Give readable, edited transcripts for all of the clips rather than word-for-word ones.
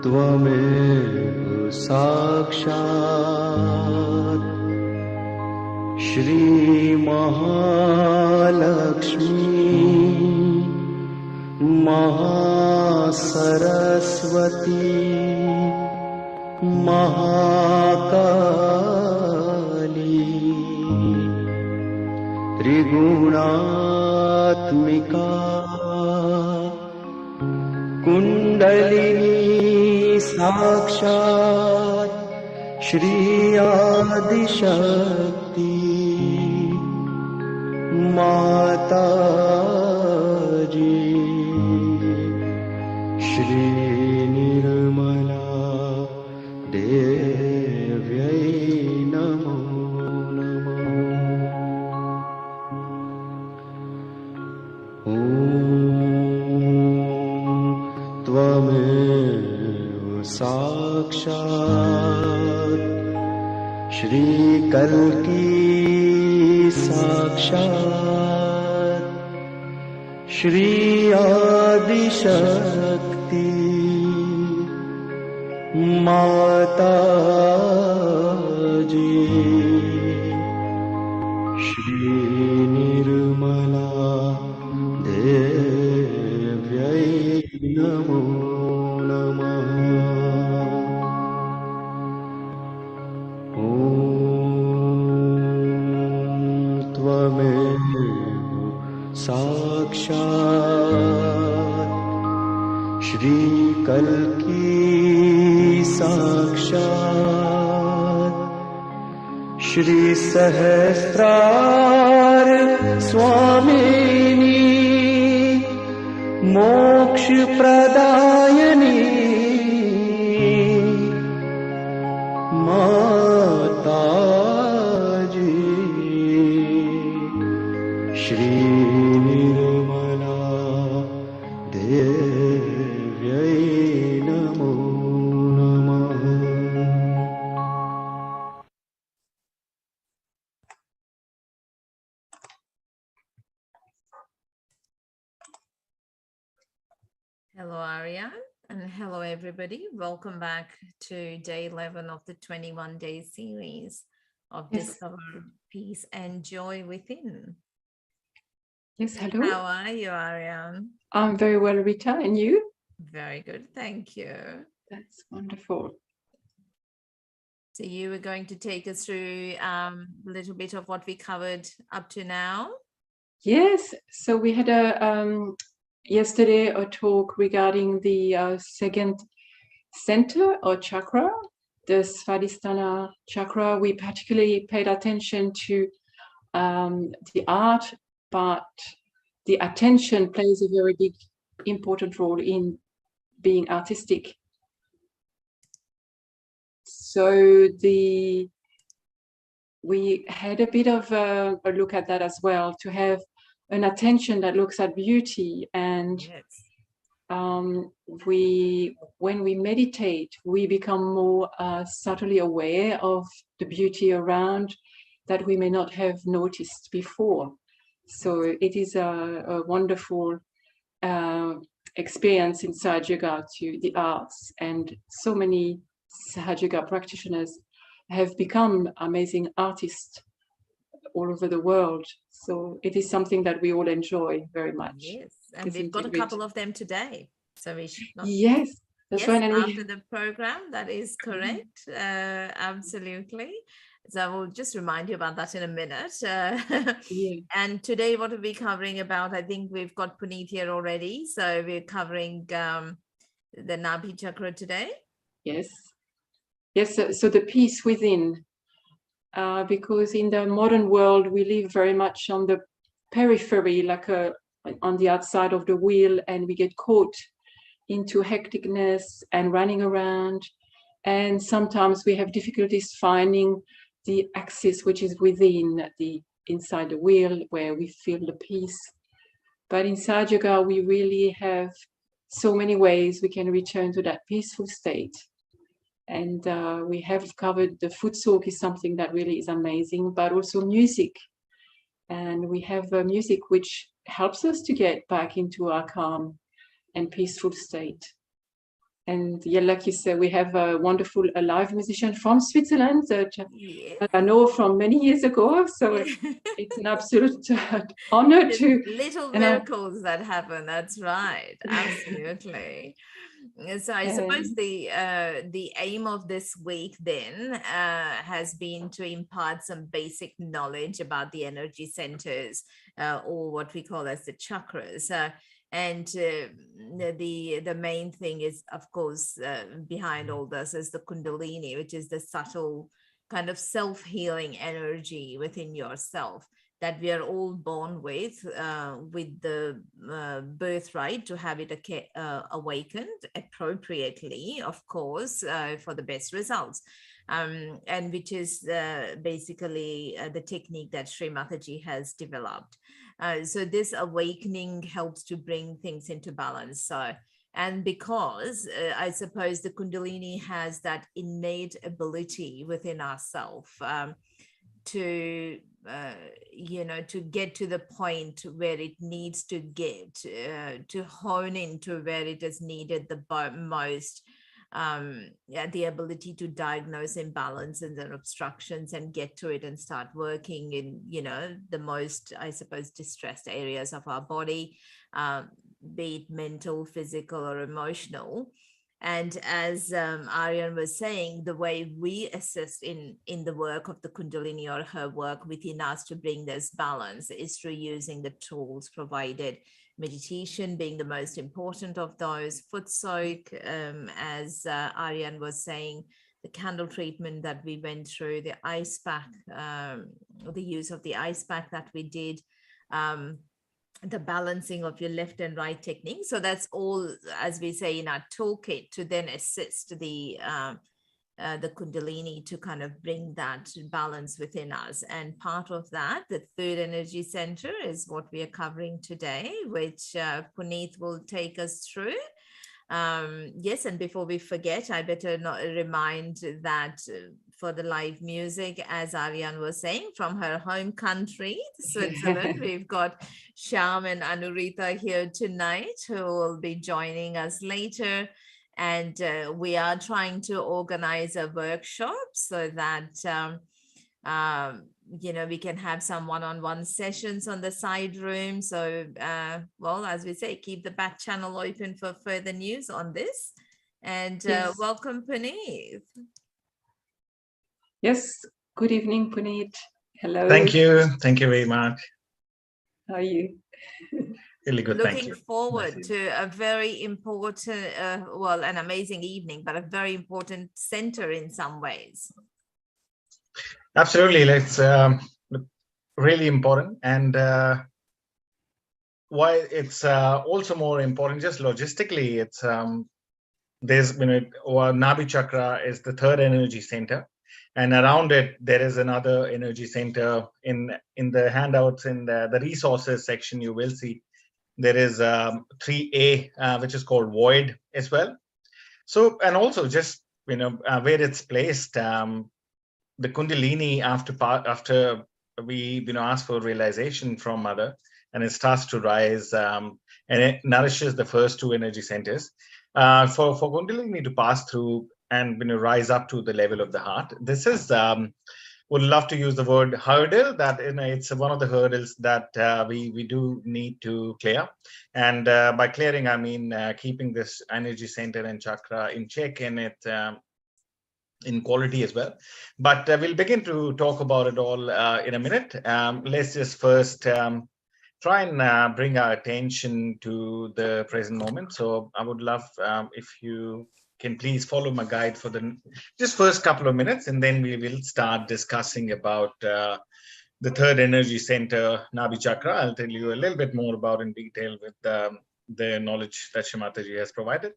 त्वमेव साक्षात् श्री महालक्ष्मी महासरस्वती महाकाली त्रिगुणात्मिका कुंडलिनी साक्षात् श्री आदिशक्ति माताजी श्री निर्मला देव्यै नमो नमः। ॐ त्वमेव साक्षात् श्री कल्की साक्षात् श्री आदिशक्ति माताजी श्री निर्मला देव्यै नमो नमः। ॐ त्वमेव साक्षात् श्री कल्की साक्षात् श्री सहस्रार स्वामिनी मोक्ष प्रदायिनी माताजी श्री निर्मला देव्यै नमो नमः। Hello, Ariane, and hello, everybody. Welcome back to day 11 of the 21-day series of Discover Peace and Joy Within. Yes, hello. How are you, Ariane? I'm very well, Rita, and you? Very good, thank you. That's wonderful. So you were going to take us through a little bit of what we covered up to now? Yes, so we had yesterday a talk regarding the second center or chakra, the Svadhisthana chakra. We particularly paid attention to the art, but the attention plays a very big, important role in being artistic. So we had a bit of a look at that as well, to have an attention that looks at beauty. And when we meditate, we become more subtly aware of the beauty around that we may not have noticed before. So it is a wonderful experience in Sahaja Yoga, to the arts, and so many Sahaja Yoga practitioners have become amazing artists all over the world. So it is something that we all enjoy very much. Yes, and we've got a couple of them today. So we should not... Yes, that's right. And after the program, that is correct. Absolutely. So I will just remind you about that in a minute. And today, what are we covering about? I think we've got Puneet here already. So we're covering the Nabhi chakra today. Yes. Yes, so the peace within. Because in the modern world, we live very much on the periphery, like on the outside of the wheel, and we get caught into hecticness and running around. And sometimes we have difficulties finding the axis which is within inside the wheel, where we feel the peace. But in Sahaja Yoga, we really have so many ways we can return to that peaceful state. And we have covered the foot soak is something that really is amazing, but also music. And we have music which helps us to get back into our calm and peaceful state. And yeah, like you said, we have a wonderful live musician from Switzerland that I know from many years ago. So it's an absolute honor to... Little miracles that happen. That's right. Absolutely. So I suppose the aim of this week then has been to impart some basic knowledge about the energy centers, or what we call as the chakras. And the main thing is, of course, behind all this is the Kundalini, which is the subtle kind of self-healing energy within yourself that we are all born with the birthright to have it awakened appropriately, of course, for the best results. And which is basically the technique that Shri Mataji has developed. So this awakening helps to bring things into balance. So, and because I suppose the Kundalini has that innate ability within ourselves to get to the point where it needs to get, to hone into where it is needed the most. The ability to diagnose imbalances and obstructions and get to it and start working in, the most, I suppose, distressed areas of our body, be it mental, physical, or emotional. And as Aryan was saying, the way we assist in the work of the Kundalini, or her work within us to bring this balance, is through using the tools provided. Meditation being the most important of those, foot soak, as Aryan was saying, the candle treatment that we went through, the ice pack, the use of the ice pack that we did, the balancing of your left and right technique. So that's all, as we say, in our toolkit to then assist the Kundalini to kind of bring that balance within us. And part of that, the third energy center, is what we are covering today, which Puneet will take us through. Yes, and before we forget, I better not remind that for the live music, as Aryan was saying, from her home country, Switzerland, we've got Sham and Anurita here tonight, who will be joining us later. And we are trying to organize a workshop so that, we can have some one-on-one sessions on the side room. So, well, as we say, keep the back channel open for further news on this. And yes. Welcome, Puneet. Yes. Good evening, Puneet. Hello. Thank you. Thank you very much. How are you? Really good. Looking thank you. forward to a very important, an amazing evening, but a very important center in some ways. Absolutely. It's really important. And why it's also more important, just logistically, it's there's Nabi chakra is the third energy center, and around it there is another energy center. In the handouts in the resources section, you will see there is 3A, which is called void as well. So, and also just where it's placed, the Kundalini after we ask for realization from Mother, and it starts to rise, and it nourishes the first two energy centers. For Kundalini to pass through and rise up to the level of the heart, this is would love to use the word hurdle. That it's one of the hurdles that we do need to clear, and by clearing I mean keeping this energy center and chakra in check, and it in quality as well. But we'll begin to talk about it all in a minute. Let's just first try and bring our attention to the present moment. So I would love if you can please follow my guide for the just first couple of minutes, and then we will start discussing about the third energy center, Nabi chakra. I'll tell you a little bit more about in detail with the knowledge that Shri Mataji has provided.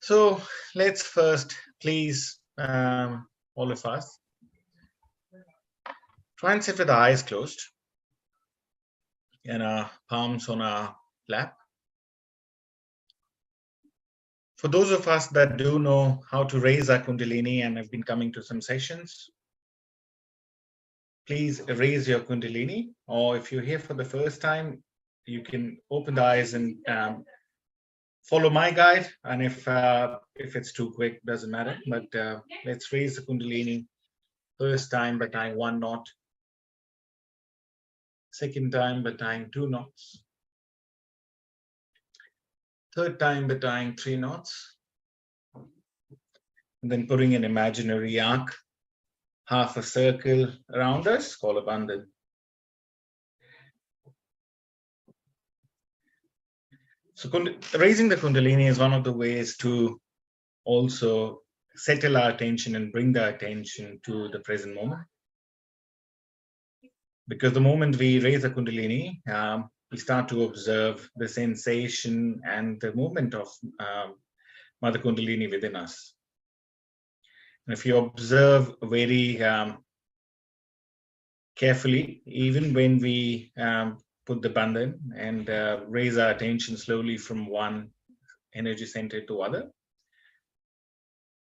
So let's first please, all of us, try and sit with our eyes closed and our palms on our lap. For those of us that do know how to raise our Kundalini and have been coming to some sessions, please raise your Kundalini, or if you're here for the first time, you can open the eyes and follow my guide. And if it's too quick, doesn't matter, but let's raise the Kundalini. First time by tying 1 knot, second time by tying 2 knots, third time by tying 3 knots, and then putting an imaginary arc, half a circle around us, called a bandhan. So raising the Kundalini is one of the ways to also settle our attention and bring the attention to the present moment. Because the moment we raise the Kundalini, we start to observe the sensation and the movement of Mother Kundalini within us. And if you observe very carefully, even when we put the bandhan and raise our attention slowly from one energy center to other,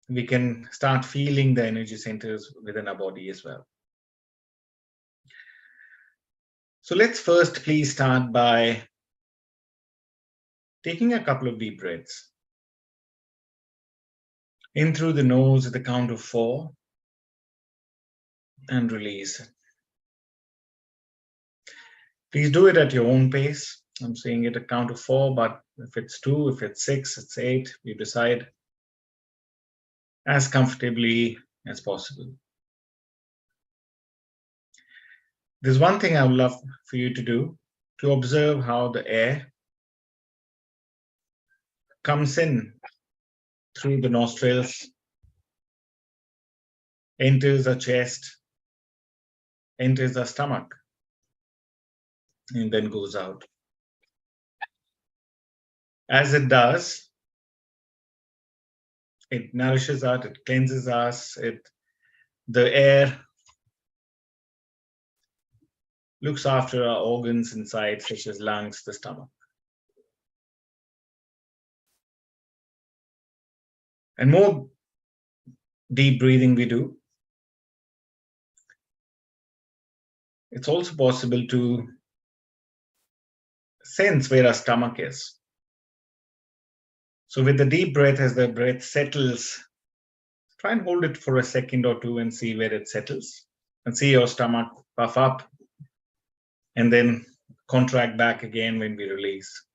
we can start feeling the energy centers within our body as well. So let's first please start by taking a couple of deep breaths. In through the nose at the count of 4 and release. Please do it at your own pace. I'm saying it at count of 4, but if it's 2, if it's 6, it's 8, you decide as comfortably as possible. There's one thing I would love for you to do, to observe how the air comes in through the nostrils, enters our chest, enters our stomach, and then goes out. As it does, it nourishes us, it cleanses us, the air looks after our organs inside, such as lungs, the stomach. And more deep breathing we do, it's also possible to sense where our stomach is. So with the deep breath, as the breath settles, try and hold it for a second or two and see where it settles, and see your stomach puff up and then contract back again when we release.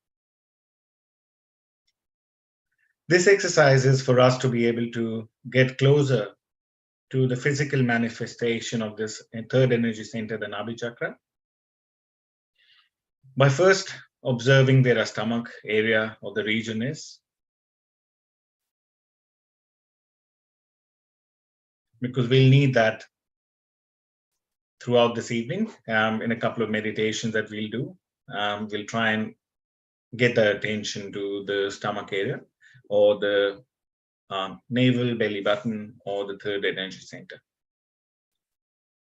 This exercise is for us to be able to get closer to the physical manifestation of this third energy center, the Nabi chakra, by first observing where our stomach area of the region is. Because we'll need that throughout this evening in a couple of meditations that we'll do. we'll try and get the attention to the stomach area, or the navel, belly button, or the third energy center.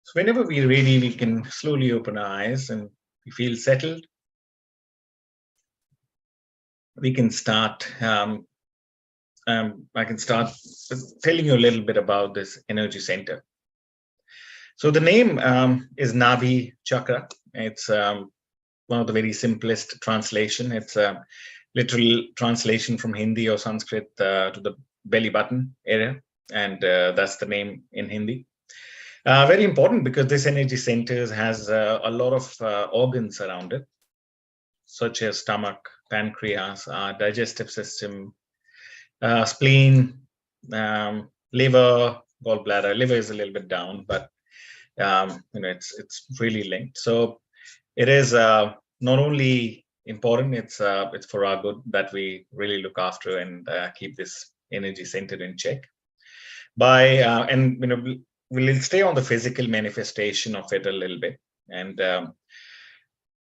So whenever we're ready, we can slowly open our eyes and we feel settled. We can start. I can start telling you a little bit about this energy center. So the name is Nabi Chakra. It's one of the very simplest translation. It's a literal translation from Hindi or Sanskrit to the belly button area, and that's the name in Hindi. Very important because this energy center has a lot of organs around it, such as stomach, pancreas, digestive system, spleen, liver, gallbladder. Liver is a little bit down, but it's really linked. So it is not only important, it's for our good that we really look after and keep this energy center in check. And we'll stay on the physical manifestation of it a little bit. And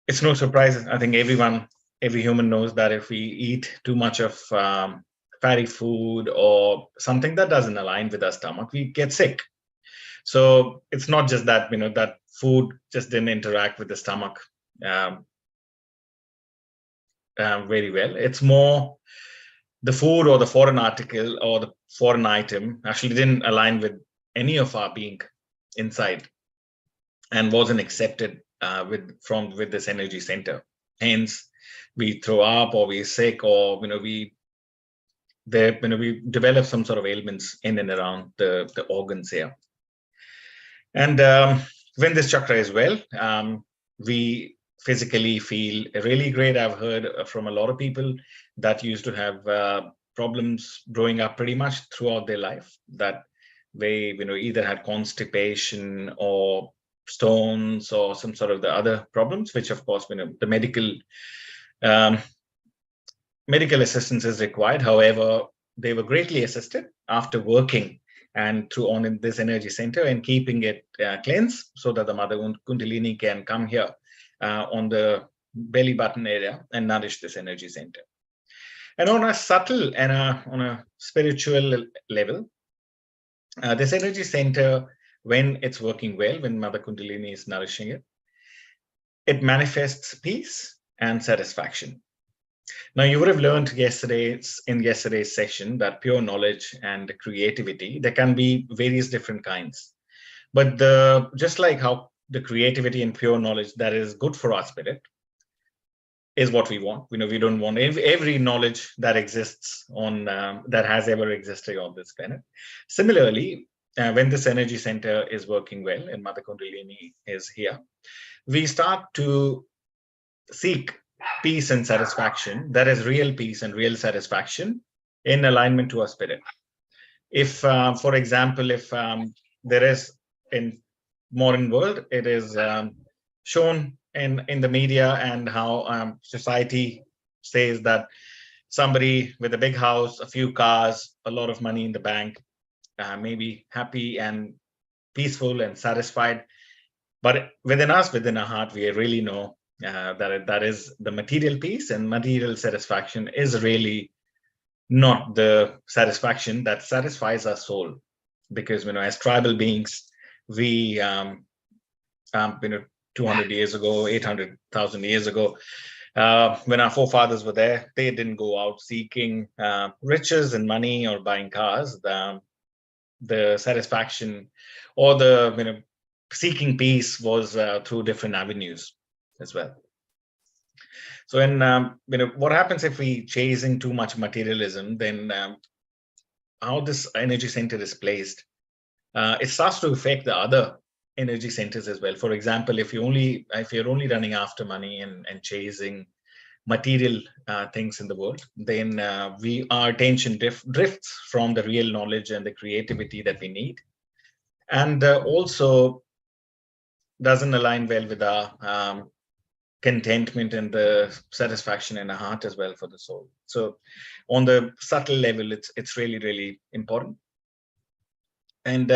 it's no surprise. I think every human knows that if we eat too much of fatty food or something that doesn't align with our stomach, we get sick. So it's not just that, that food just didn't interact with the stomach very well. It's more the food or the foreign article or the foreign item actually didn't align with any of our being inside and wasn't accepted with this energy center. Hence, we throw up, or we're sick, or we develop some sort of ailments in and around the organs here. And when this chakra is well, we physically feel really great. I've heard from a lot of people that used to have problems growing up pretty much throughout their life, that they either had constipation or stones or some sort of the other problems, which of course the medical assistance is required. However, they were greatly assisted after working and through on in this energy center and keeping it cleansed, so that the mother Kundalini can come here on the belly button area and nourish this energy center. And on a subtle and on a spiritual level, this energy center, when it's working well, when Mother Kundalini is nourishing it, it manifests peace and satisfaction. Now, you would have learned in yesterday's session that pure knowledge and creativity, there can be various different kinds. But just like how the creativity and pure knowledge that is good for our spirit is what we want. We don't want every knowledge that exists that has ever existed on this planet. Similarly, when this energy center is working well and Mother Kundalini is here, we start to seek peace and satisfaction, that is real peace and real satisfaction in alignment to our spirit. If, for example, if there is in modern world, it is shown in the media and how society says that somebody with a big house, a few cars, a lot of money in the bank, may be happy and peaceful and satisfied. But within us, within our heart, we really know that is the material peace, and material satisfaction is really not the satisfaction that satisfies our soul. Because as tribal beings, we 200 years ago, 800,000 years ago, when our forefathers were there, they didn't go out seeking riches and money or buying cars. The satisfaction or the seeking peace was through different avenues as well. So what happens if we chasing too much materialism, then how this energy center is placed, it starts to affect the other energy centers as well. For example, if you're only running after money and chasing material things in the world, then our attention drifts from the real knowledge and the creativity that we need, and also doesn't align well with our contentment and the satisfaction in the heart as well for the soul. So on the subtle level, it's really, really important. And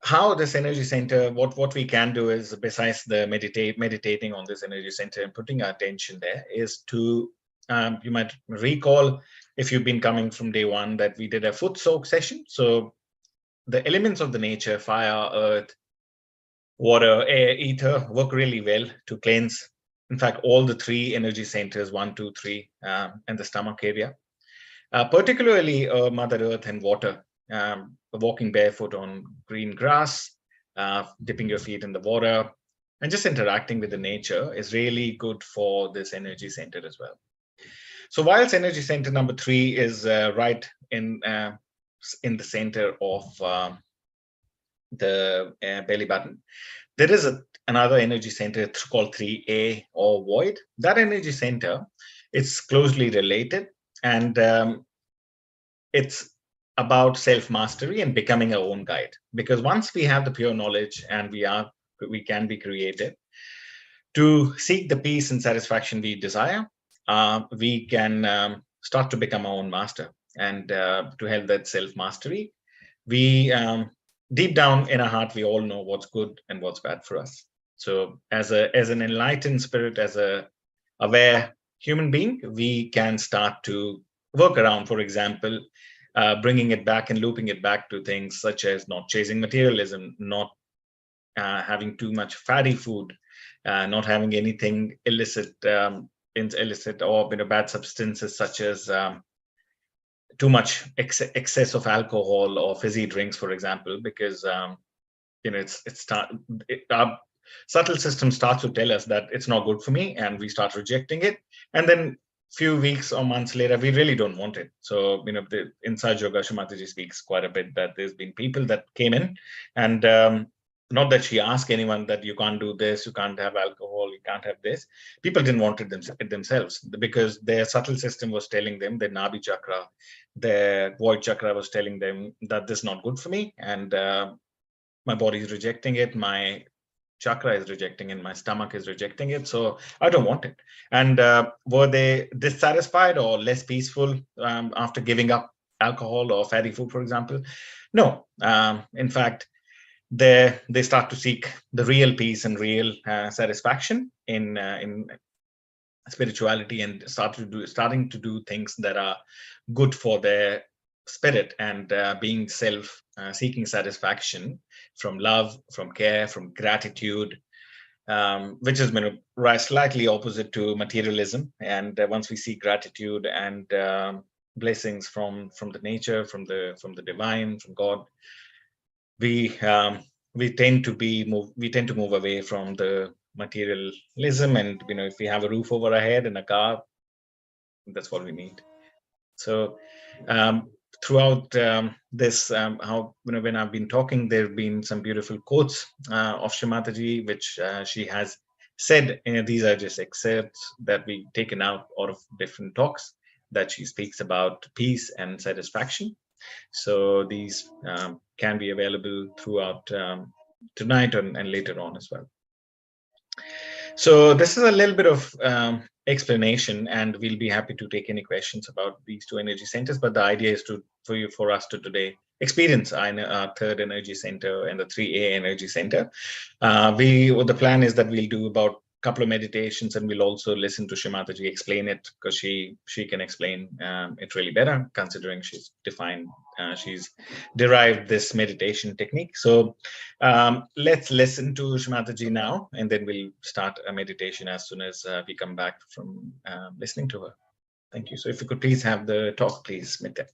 how this energy center, what we can do is, besides the meditating on this energy center and putting our attention there, is to, you might recall, if you've been coming from day one, that we did a foot soak session. So the elements of the nature, fire, earth, water, air, ether, work really well to cleanse. In fact, all the three energy centers, 1, 2, 3, and the stomach area, particularly Mother Earth and water. Walking barefoot on green grass, dipping your feet in the water, and just interacting with the nature is really good for this energy center as well. So whilst energy center number 3 is right in the center of the belly button, there is another energy center called 3A, or void. That energy center, it's closely related, and it's about self-mastery and becoming our own guide. Because once we have the pure knowledge and we can be creative to seek the peace and satisfaction we desire, we can start to become our own master. And to have that self-mastery, we deep down in our heart, we all know what's good and what's bad for us. So as an enlightened spirit, as a aware human being, we can start to work around, for example, bringing it back and looping it back to things such as not chasing materialism, not having too much fatty food, not having anything illicit or bad substances such as too much excess of alcohol or fizzy drinks, for example, because our subtle system starts to tell us that it's not good for me, and we start rejecting it, and then few weeks or months later, we really don't want it. So, in Sahaja Yoga, Shri Mataji speaks quite a bit that there's been people that came in, and not that she asked anyone that you can't do this, you can't have alcohol, you can't have this. People didn't want it themselves, because their subtle system was telling them, their Nabi chakra, their void chakra was telling them that this is not good for me, and my body is rejecting it, my chakra is rejecting it, my stomach is rejecting it, so I don't want it. And were they dissatisfied or less peaceful after giving up alcohol or fatty food, for example? No. In fact, they start to seek the real peace and real satisfaction in spirituality, and starting to do things that are good for their spirit, and being seeking satisfaction from love, from care, from gratitude, which is slightly opposite to materialism. And once we see gratitude and blessings from the nature, from the divine, from God, we tend to move away from the materialism. And if we have a roof over our head and a car, that's what we need. So throughout this, when I've been talking, there have been some beautiful quotes of Shri Mataji, which she has said. These are just excerpts that we've taken out of different talks that she speaks about peace and satisfaction. So these can be available throughout tonight and later on as well. So this is a little bit of explanation, and we'll be happy to take any questions about these two energy centers. But the idea is for us to today experience our third energy center and the 3A energy center. The plan is that we'll do about a couple of meditations, and we'll also listen to Shri Mataji explain it, because she can explain it really better, considering she's derived this meditation technique. So let's listen to Shri Mataji now, and then we'll start a meditation as soon as we come back from listening to her. Thank you. So if you could please have the talk, please, Smita.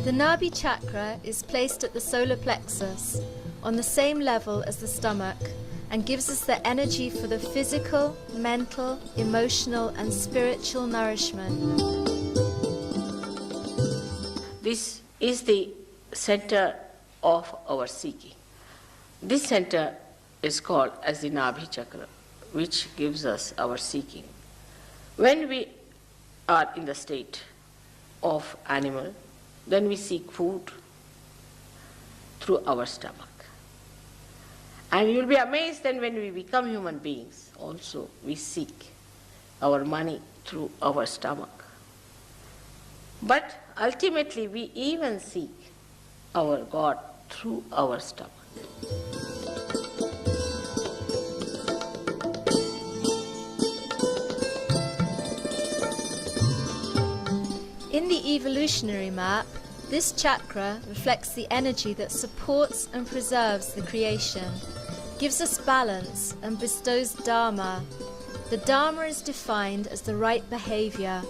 The Nabi chakra is placed at the solar plexus, on the same level as the stomach, and gives us the energy for the physical, mental, emotional, and spiritual nourishment. This is the center of our seeking. This center is called as the Nabhi chakra, which gives us our seeking. When we are in the state of animal, then we seek food through our stomach. And you'll be amazed then when we become human beings, also we seek our money through our stomach. But ultimately we even seek our God through our stomach. In the evolutionary map, this chakra reflects the energy that supports and preserves the creation, gives us balance and bestows dharma. The dharma is defined as the right behavior,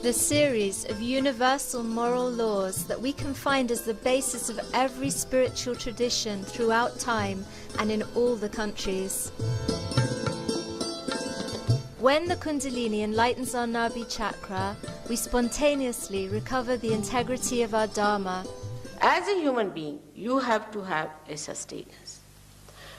the series of universal moral laws that we can find as the basis of every spiritual tradition throughout time and in all the countries. When the Kundalini enlightens our Nabi chakra, we spontaneously recover the integrity of our Dharma. As a human being, you have to have a sustenance.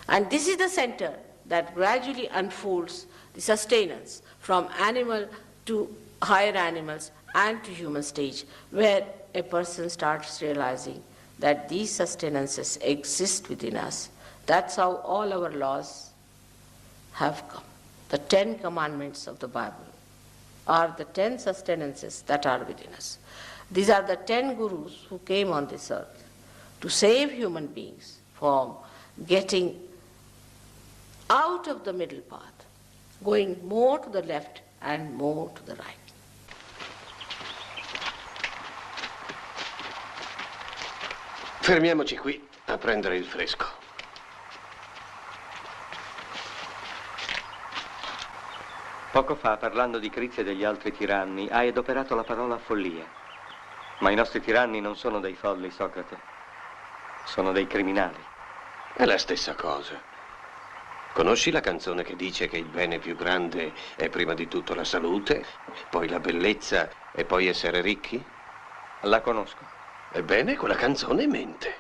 And this is the center that gradually unfolds the sustenance from animal to higher animals and to human stage, where a person starts realizing that these sustenances exist within us. That's how all our laws have come. The 10 commandments of the Bible are the 10 sustenances that are within us. These are the 10 gurus who came on this earth to save human beings from getting out of the middle path, going more to the left and more to the right. Fermiamoci qui a prendere il fresco. Poco fa, parlando di Crizia e degli altri tiranni, hai adoperato la parola follia. Ma i nostri tiranni non sono dei folli, Socrate. Sono dei criminali. È la stessa cosa. Conosci la canzone che dice che il bene più grande è prima di tutto la salute, poi la bellezza e poi essere ricchi? La conosco. Ebbene, quella canzone mente.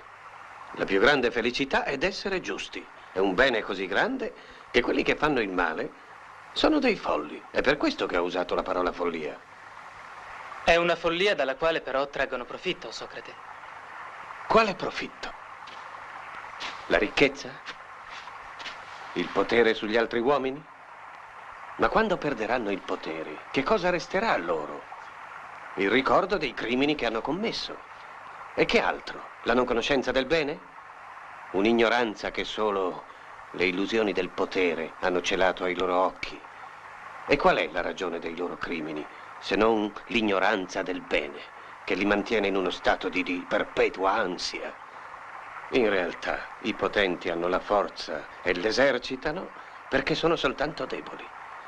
La più grande felicità è essere giusti. È un bene così grande che quelli che fanno il male sono dei folli. È per questo che ho usato la parola follia. È una follia dalla quale però traggono profitto, Socrate. Quale profitto? La ricchezza? Il potere sugli altri uomini? Ma quando perderanno il potere, che cosa resterà a loro? Il ricordo dei crimini che hanno commesso. E che altro? La non conoscenza del bene? Un'ignoranza che solo le illusioni del potere hanno celato ai loro occhi. E qual è la ragione dei loro crimini, se non l'ignoranza del bene, che li mantiene in uno stato di perpetua ansia? In realtà, i potenti hanno la forza e l'esercitano perché sono soltanto deboli.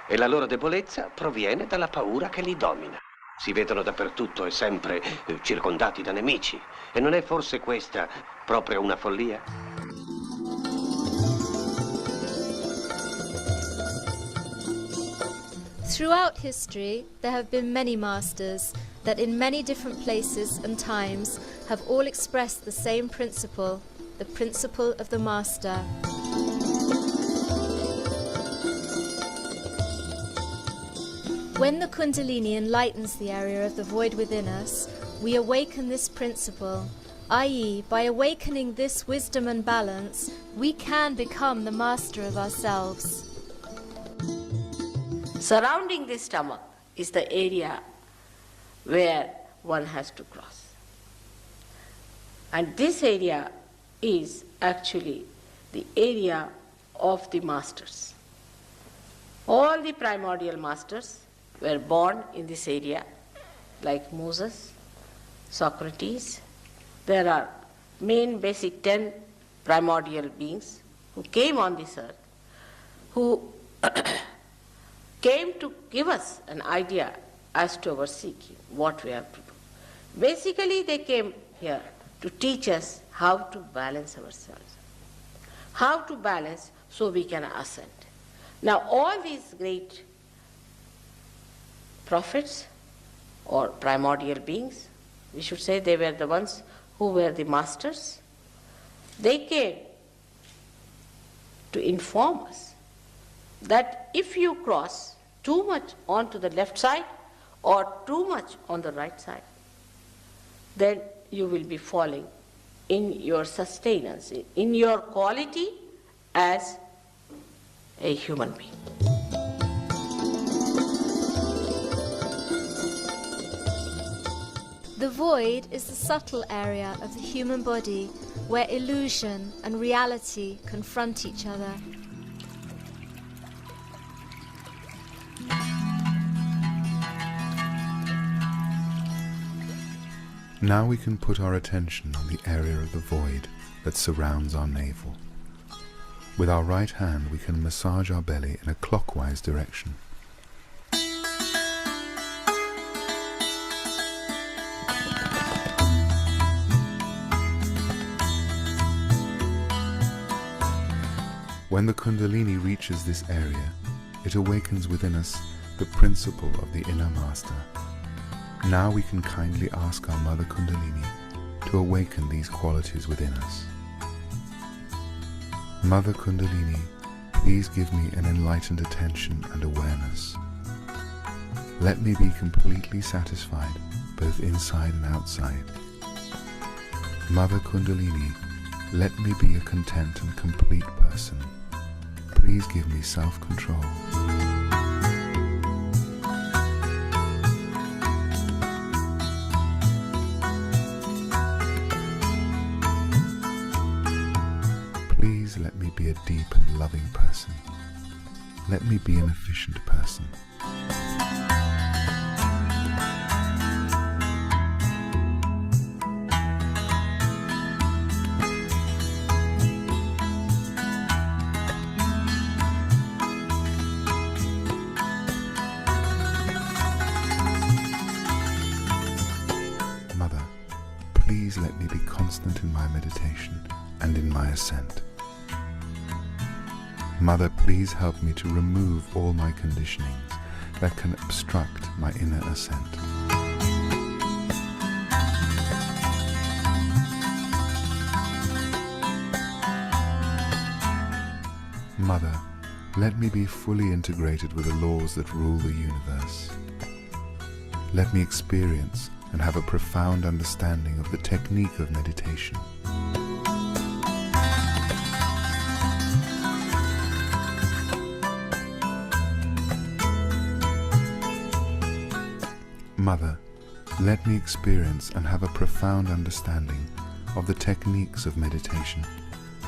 E la loro debolezza proviene dalla paura che li domina. Si vedono dappertutto e sempre circondati da nemici. E non è forse questa proprio una follia? Throughout history, there have been many masters that in many different places and times have all expressed the same principle, the principle of the master. When the Kundalini enlightens the area of the void within us, we awaken this principle, i.e., by awakening this wisdom and balance, we can become the master of ourselves. Surrounding the stomach is the area where one has to cross. And this area is actually the area of the masters. All the primordial masters were born in this area, like Moses, Socrates. There are main basic 10 primordial beings who came on this earth, who came to give us an idea as to our seeking, what we have to do. Basically, they came here to teach us how to balance ourselves, how to balance so we can ascend. Now, all these great prophets or primordial beings, we should say they were the ones who were the masters, they came to inform us that if you cross too much onto the left side or too much on the right side, then you will be falling in your sustenance, in your quality as a human being. The void is the subtle area of the human body where illusion and reality confront each other. Now we can put our attention on the area of the void that surrounds our navel. With our right hand we can massage our belly in a clockwise direction. When the Kundalini reaches this area, it awakens within us the principle of the inner master. Now we can kindly ask our Mother Kundalini to awaken these qualities within us. Mother Kundalini, please give me an enlightened attention and awareness. Let me be completely satisfied, both inside and outside. Mother Kundalini, let me be a content and complete person. Please give me self-control. Please let me be a deep and loving person. Let me be an efficient person. Mother, please let me be constant in my meditation and in my ascent. Mother, please help me to remove all my conditionings that can obstruct my inner ascent. Mother, let me be fully integrated with the laws that rule the universe. Let me experience and have a profound understanding of the technique of meditation. Mother, let me experience and have a profound understanding of the techniques of meditation,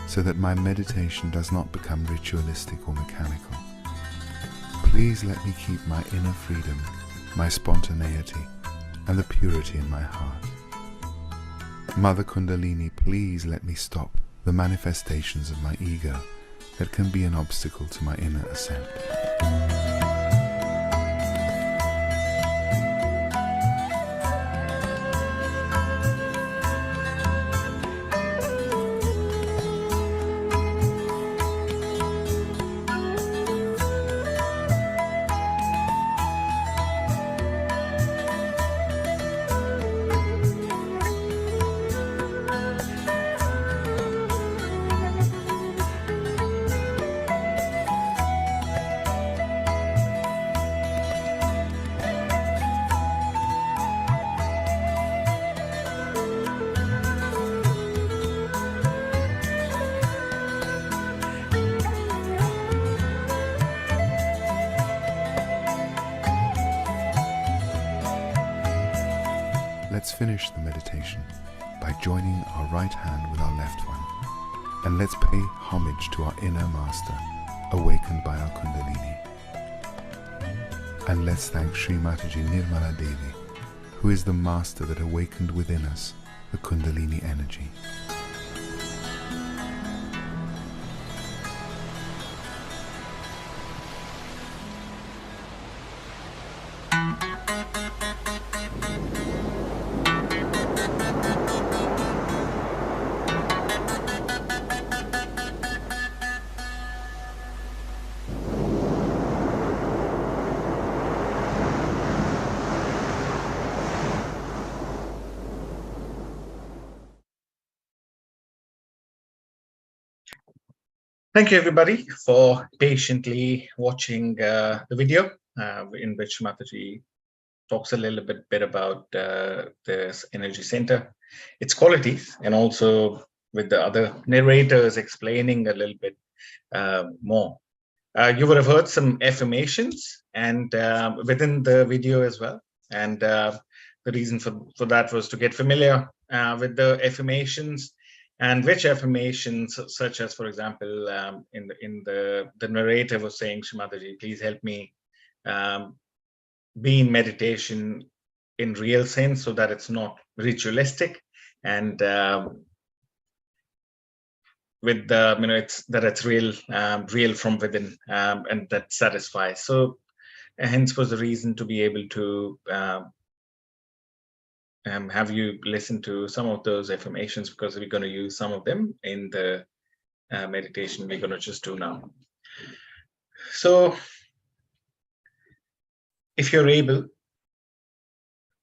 so that my meditation does not become ritualistic or mechanical. Please let me keep my inner freedom, my spontaneity, and the purity in my heart. Mother Kundalini, please let me stop the manifestations of my ego that can be an obstacle to my inner ascent. Let's finish the meditation by joining our right hand with our left one, and let's pay homage to our inner master, awakened by our Kundalini. And let's thank Shri Mataji Nirmala Devi, who is the master that awakened within us the Kundalini energy. Thank you, everybody, for patiently watching the video in which Mataji talks a little bit about this energy center, its qualities, and also with the other narrators explaining a little bit more. You would have heard some affirmations and within the video as well. And the reason for that was to get familiar with the affirmations and which affirmations, such as, for example, in the narrator was saying, Shri Mataji, please help me be in meditation in real sense so that it's not ritualistic, and with the it's real, real from within, and that satisfies. So hence was the reason to be able to have you listen to some of those affirmations, because we're going to use some of them in the meditation we're going to just do now. So if you're able,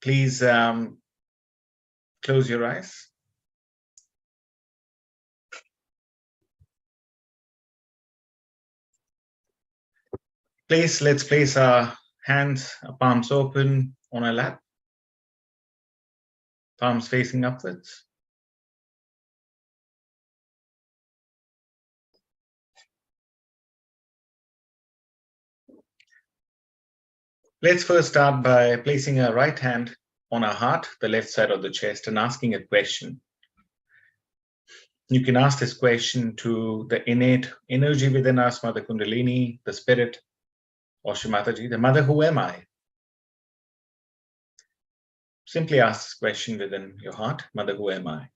please close your eyes. Let's place our hands, palms open on our lap, palms facing upwards. Let's first start by placing our right hand on our heart, the left side of the chest, and asking a question. You can ask this question to the innate energy within us, Mother Kundalini, the spirit, or Shri Mataji, the Mother, who am I? Simply ask this question within your heart, Mother, who am I?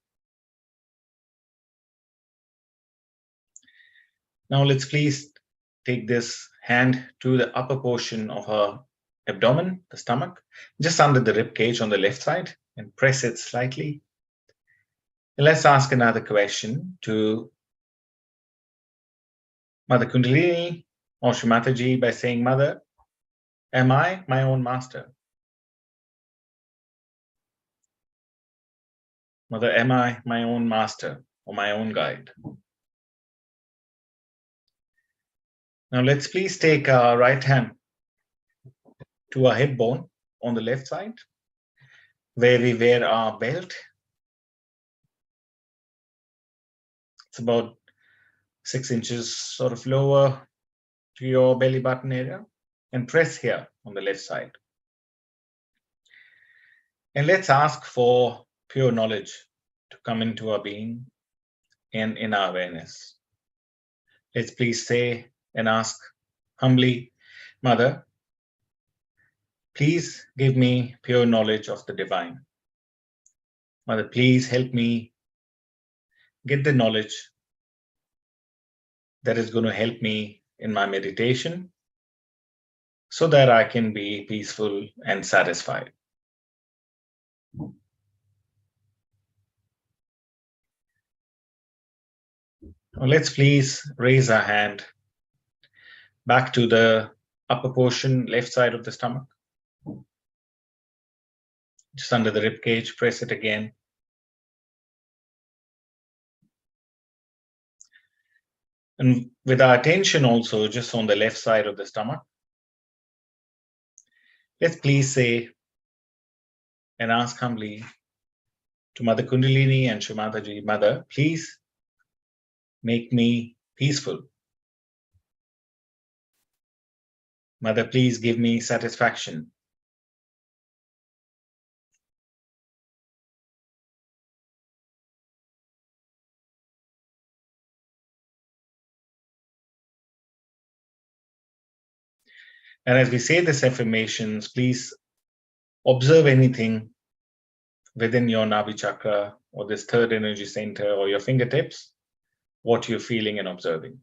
Now let's please take this hand to the upper portion of our abdomen, the stomach, just under the rib cage on the left side, and press it slightly. And let's ask another question to Mother Kundalini or Shri Mataji by saying, Mother, am I my own master? Mother, am I my own master or my own guide? Now let's please take our right hand to our hip bone on the left side, where we wear our belt. It's about 6 inches sort of lower to your belly button area, and press here on the left side. And let's ask for pure knowledge to come into our being and in our awareness. Let's please say and ask humbly, Mother, please give me pure knowledge of the divine. Mother, please help me get the knowledge that is going to help me in my meditation so that I can be peaceful and satisfied. Now let's please raise our hand back to the upper portion, left side of the stomach. Just under the rib cage, press it again. And with our attention also just on the left side of the stomach, let's please say and ask humbly to Mother Kundalini and Shri Mataji, Mother, please make me peaceful. Mother, please give me satisfaction. And as we say these affirmations, please observe anything within your Nabi chakra or this third energy center or your fingertips, what you're feeling and observing.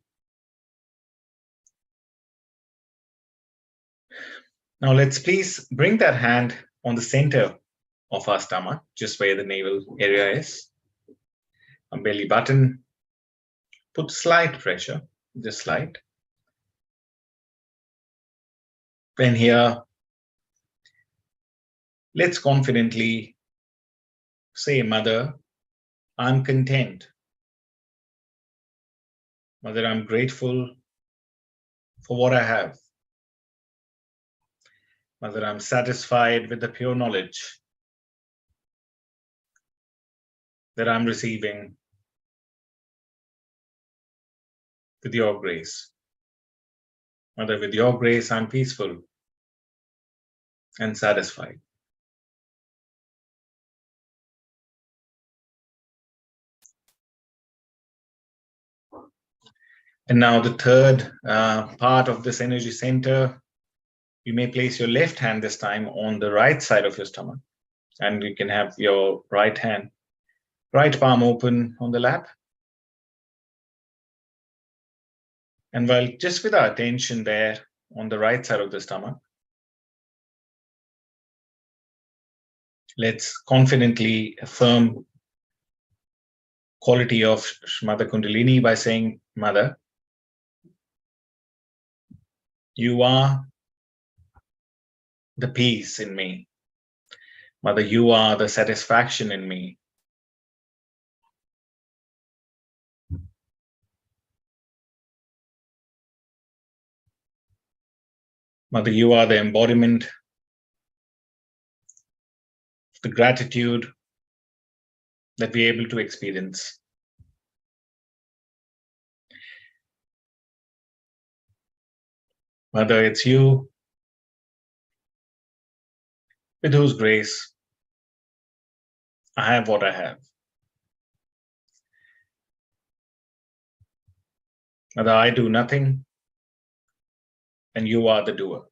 Now let's please bring that hand on the center of our stomach, just where the navel area is, on belly button. Put slight pressure, just slight. And here, let's confidently say, Mother, I'm content. Mother, I'm grateful for what I have. Mother, I'm satisfied with the pure knowledge that I'm receiving with your grace. Mother, with your grace, I'm peaceful and satisfied. And now the third part of this energy center, you may place your left hand this time on the right side of your stomach. And you can have your right hand, right palm open on the lap. And while just with our attention there on the right side of the stomach, let's confidently affirm quality of Mother Kundalini by saying, Mother, you are the peace in me. Mother, you are the satisfaction in me. Mother, you are the embodiment of the gratitude that we're able to experience. Mother, it's you with whose grace I have what I have. Mother, I do nothing, and you are the doer.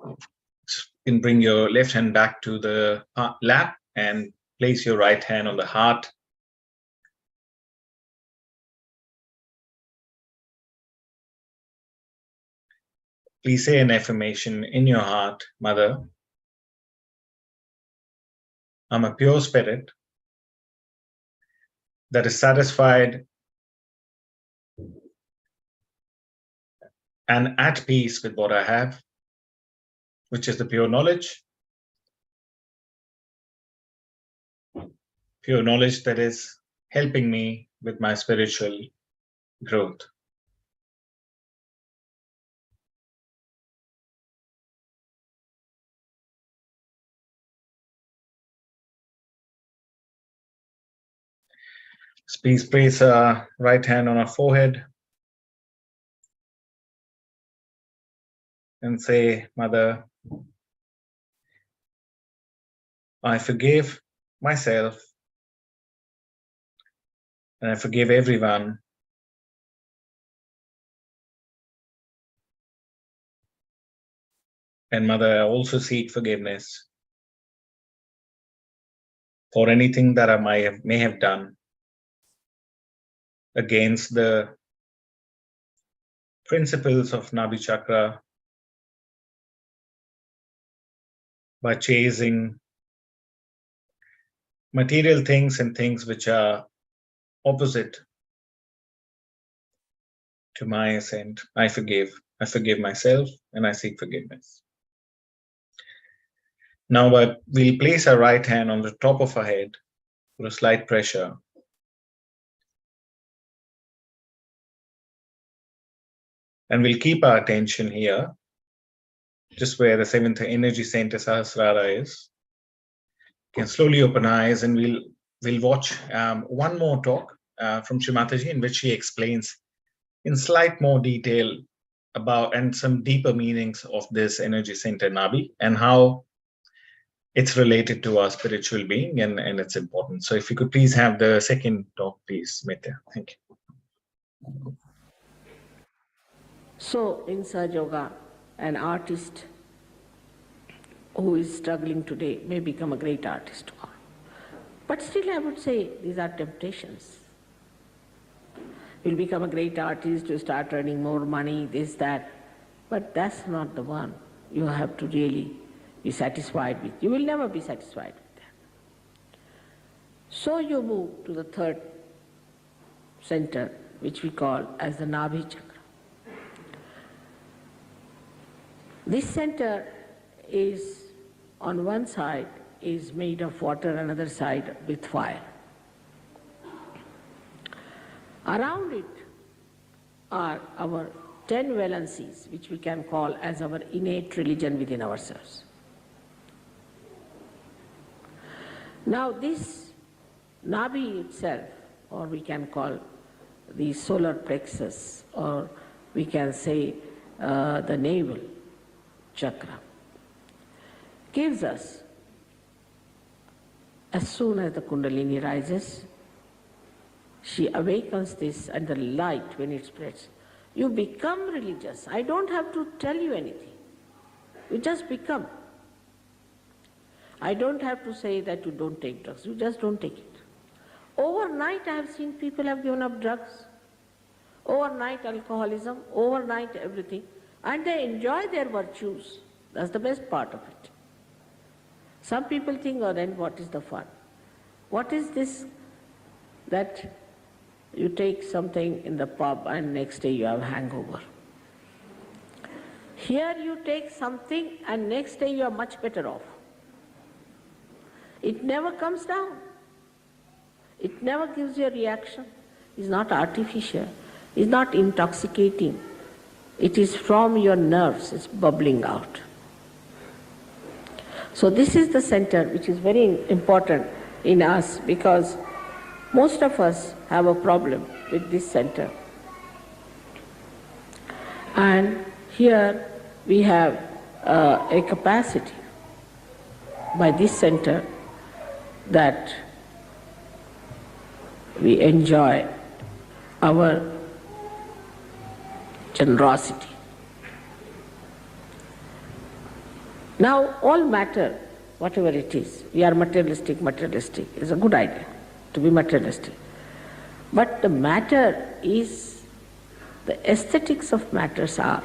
You can bring your left hand back to the lap and place your right hand on the heart. Please say an affirmation in your heart, Mother, I'm a pure spirit that is satisfied and at peace with what I have, which is the pure knowledge that is helping me with my spiritual growth. Please place our right hand on our forehead and say, Mother, I forgive myself and I forgive everyone and Mother, I also seek forgiveness for anything that I may have done against the principles of Nabi Chakra by chasing material things and things which are opposite to my ascent. I forgive myself and I seek forgiveness. Now we'll place our right hand on the top of our head for a slight pressure. And we'll keep our attention here, just where the seventh energy center Sahasrara is. You can slowly open eyes and we'll watch one more talk from Shri Mataji in which she explains in slight more detail about and some deeper meanings of this energy center Nabi and how it's related to our spiritual being and its importance. So if you could please have the second talk, please, Mithya. Thank you. So in Sahaja Yoga, an artist who is struggling today may become a great artist tomorrow. But still I would say these are temptations. You'll become a great artist, you start earning more money, this, that. But that's not the one you have to really be satisfied with. You will never be satisfied with that. So you move to the third center, which we call as the Nabhi Chakra. This center is on one side is made of water, another side with fire. Around it are our 10 valencies, which we can call as our innate religion within ourselves. Now this Nabi itself, or we can call the solar plexus, or we can say the navel chakra, gives us, as soon as the Kundalini rises, she awakens this, and the light, when it spreads, you become religious. I don't have to tell you anything. You just become. I don't have to say that you don't take drugs. You just don't take it. Overnight, I have seen people have given up drugs. Overnight alcoholism, overnight everything. And they enjoy their virtues. That's the best part of it. Some people think, oh, then what is the fun? What is this that you take something in the pub and next day you have hangover? Here you take something and next day you are much better off. It never comes down. It never gives you a reaction. It's not artificial. It's not intoxicating. It is from your nerves. It's bubbling out. So this is the center which is very important in us, because most of us have a problem with this center. And here we have a capacity by this center that we enjoy our generosity. Now all matter, whatever it is, we are materialistic, it's a good idea to be materialistic. But the matter is, the aesthetics of matters are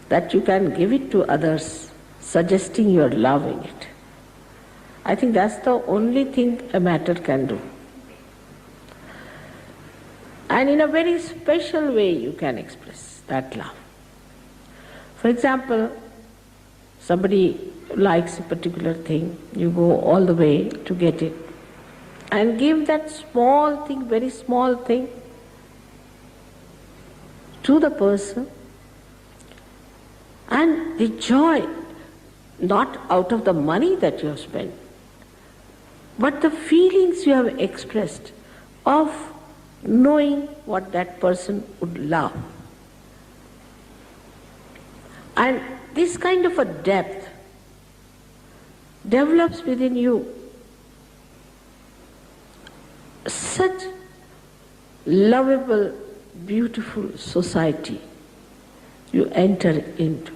that you can give it to others, suggesting you are loving it. I think that's the only thing a matter can do. And in a very special way you can express that love. For example, somebody likes a particular thing, you go all the way to get it, and give that small thing, very small thing, to the person, and the joy, not out of the money that you have spent, but the feelings you have expressed of knowing what that person would love. And this kind of a depth develops within you such lovable, beautiful society you enter into.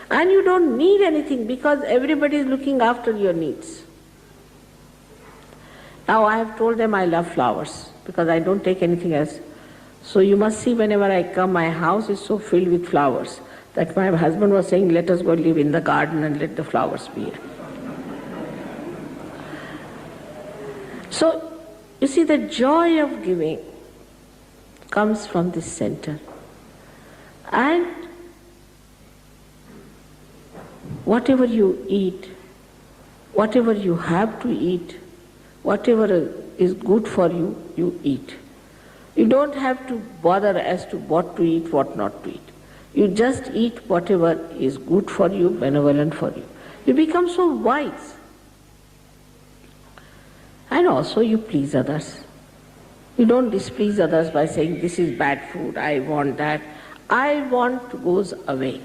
And you don't need anything, because everybody is looking after your needs. Now I have told them I love flowers, because I don't take anything else. So you must see, whenever I come, my house is so filled with flowers that my husband was saying, let us go live in the garden and let the flowers be here. So, you see, the joy of giving comes from this center. And whatever you eat, whatever you have to eat, whatever is good for you, you eat. You don't have to bother as to what to eat, what not to eat. You just eat whatever is good for you, benevolent for you. You become so wise. And also you please others. You don't displease others by saying, this is bad food, I want that. I want goes away.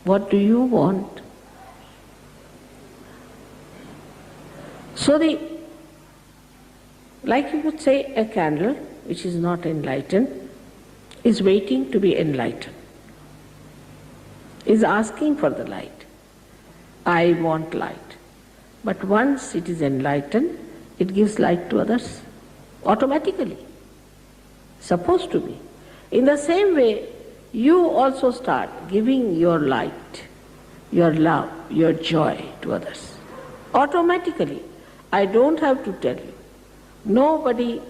What do you want? So like you would say, a candle which is not enlightened is waiting to be enlightened, is asking for the light. I want light. But once it is enlightened, it gives light to others automatically. Supposed to be. In the same way, you also start giving your light, your love, your joy to others. Automatically. I don't have to tell you. Nobody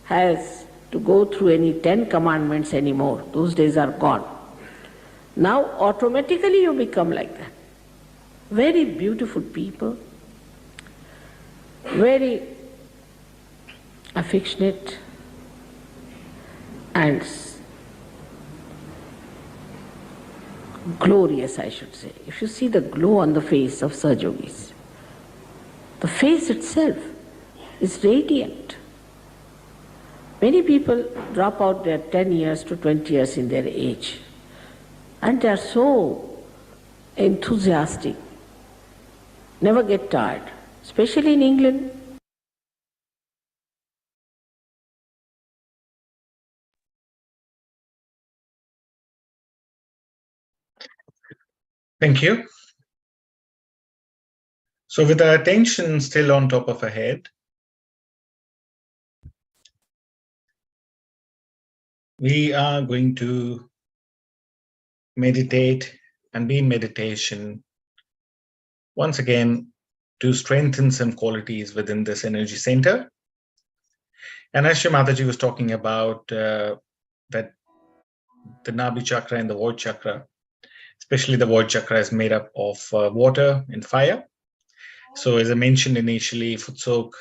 has to go through any 10 commandments anymore. Those days are gone. Now automatically you become like that. Very beautiful people, very affectionate and glorious, I should say. If you see the glow on the face of Sahaja Yogis, the face itself is radiant. Many people drop out their 10 years to 20 years in their age, and they are so enthusiastic, never get tired, especially in England. Thank you. So with our attention still on top of our head, we are going to meditate and be in meditation once again to strengthen some qualities within this energy center. And as Shri Mataji was talking about that the Nabi chakra and the void chakra, especially the void chakra, is made up of water and fire. So as I mentioned initially, foot soak,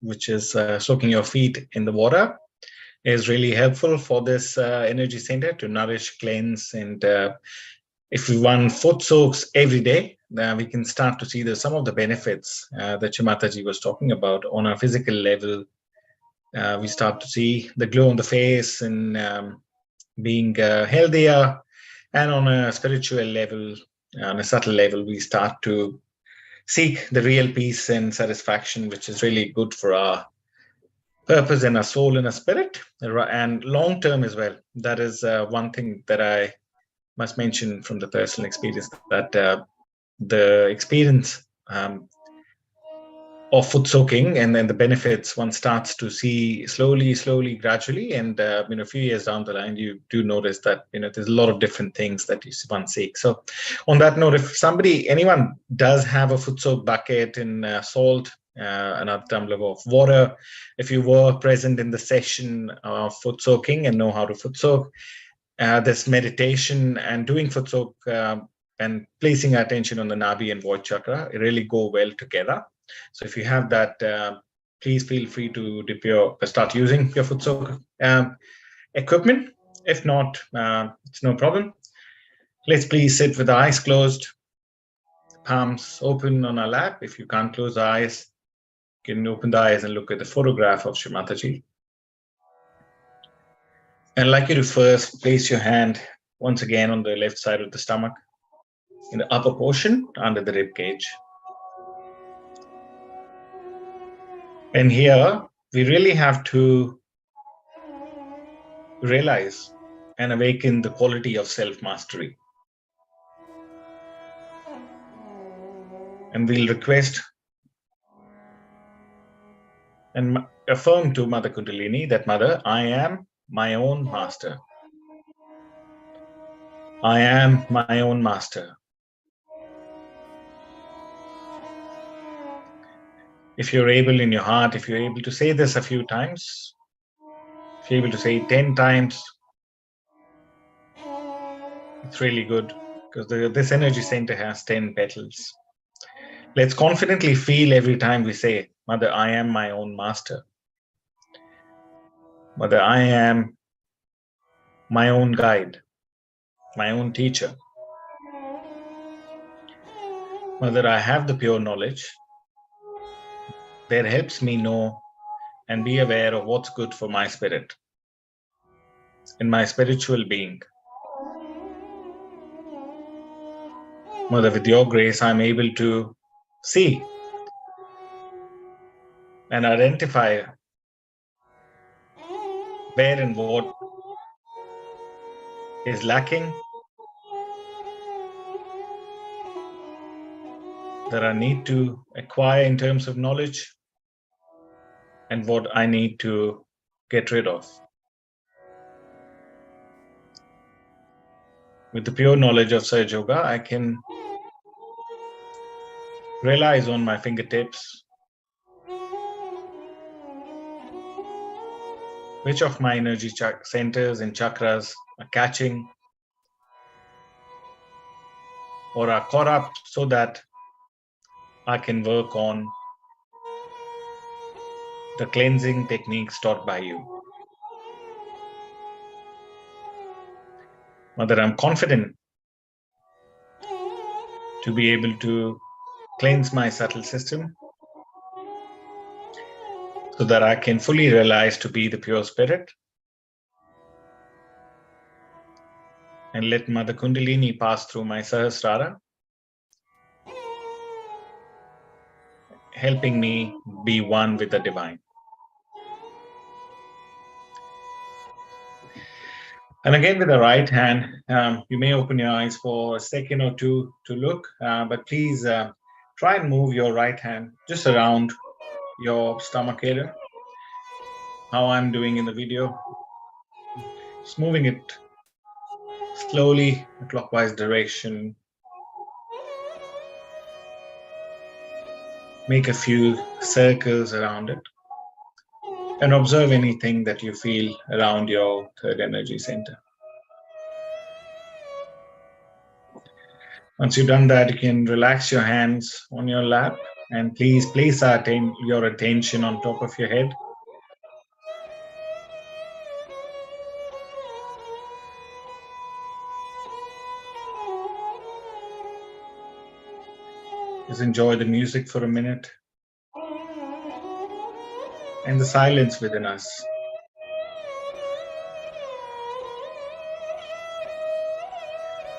which is soaking your feet in the water, is really helpful for this energy center to nourish, cleanse, and if we run foot soaks every day, we can start to see some of the benefits that Shri Mataji was talking about on a physical level. We start to see the glow on the face and being healthier, and on a spiritual level, on a subtle level, we start to seek the real peace and satisfaction, which is really good for our purpose and our soul and our spirit, and long term as well. That is one thing that I must mention from the personal experience, that the experience of foot soaking and then the benefits one starts to see slowly, gradually, and a few years down the line, you do notice that there's a lot of different things that one seeks. So, on that note, if anyone does have a foot soak bucket in salt, another tumbler of water, if you were present in the session of foot soaking and know how to foot soak, this meditation and doing foot soak and placing attention on the Nabi and void chakra really go well together. So if you have that, please feel free to start using your foot soak equipment. If not, it's no problem. Let's please sit with the eyes closed, palms open on our lap. If you can't close the eyes, you can open the eyes and look at the photograph of Shri Mataji. And I'd like you to first place your hand once again on the left side of the stomach, in the upper portion under the rib cage. And here, we really have to realize and awaken the quality of self-mastery. And we'll request and affirm to Mother Kundalini that, Mother, I am my own master. I am my own master. If you're able in your heart, if you're able to say this a few times, if you're able to say it 10 times, it's really good, because this energy center has 10 petals. Let's confidently feel every time we say, Mother, I am my own master. Mother, I am my own guide, my own teacher. Mother, I have the pure knowledge that helps me know and be aware of what's good for my spirit and my spiritual being. Mother, with your grace, I'm able to see and identify where and what is lacking, that I need to acquire in terms of knowledge, and what I need to get rid of. With the pure knowledge of Sahaja Yoga, I can realize on my fingertips which of my energy centers and chakras are catching or are caught up, so that I can work on the cleansing techniques taught by you. Mother, I'm confident to be able to cleanse my subtle system so that I can fully realize to be the pure spirit, and let Mother Kundalini pass through my Sahasrara, helping me be one with the divine. And again, with the right hand, you may open your eyes for a second or two to look, but please try and move your right hand just around your stomach area, how I'm doing in the video. Just moving it slowly, a clockwise direction. Make a few circles around it and observe anything that you feel around your third energy center. Once you've done that, you can relax your hands on your lap and please place your attention on top of your head. Just enjoy the music for a minute and the silence within us.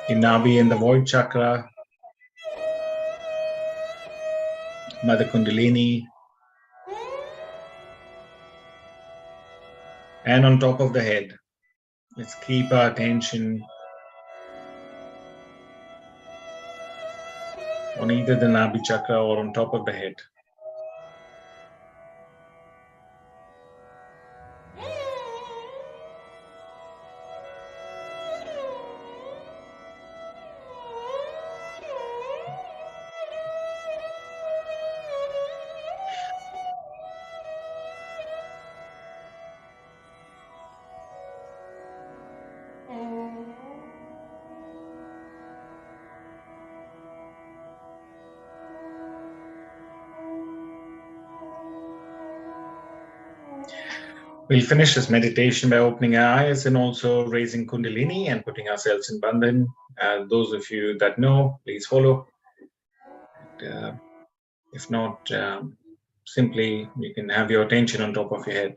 The Nabi and the void chakra, Mother Kundalini, and on top of the head. Let's keep our attention on either the Nabi chakra or on top of the head. We'll finish this meditation by opening our eyes and also raising Kundalini and putting ourselves in Bandhan. Those of you that know, please follow. And, if not, simply you can have your attention on top of your head.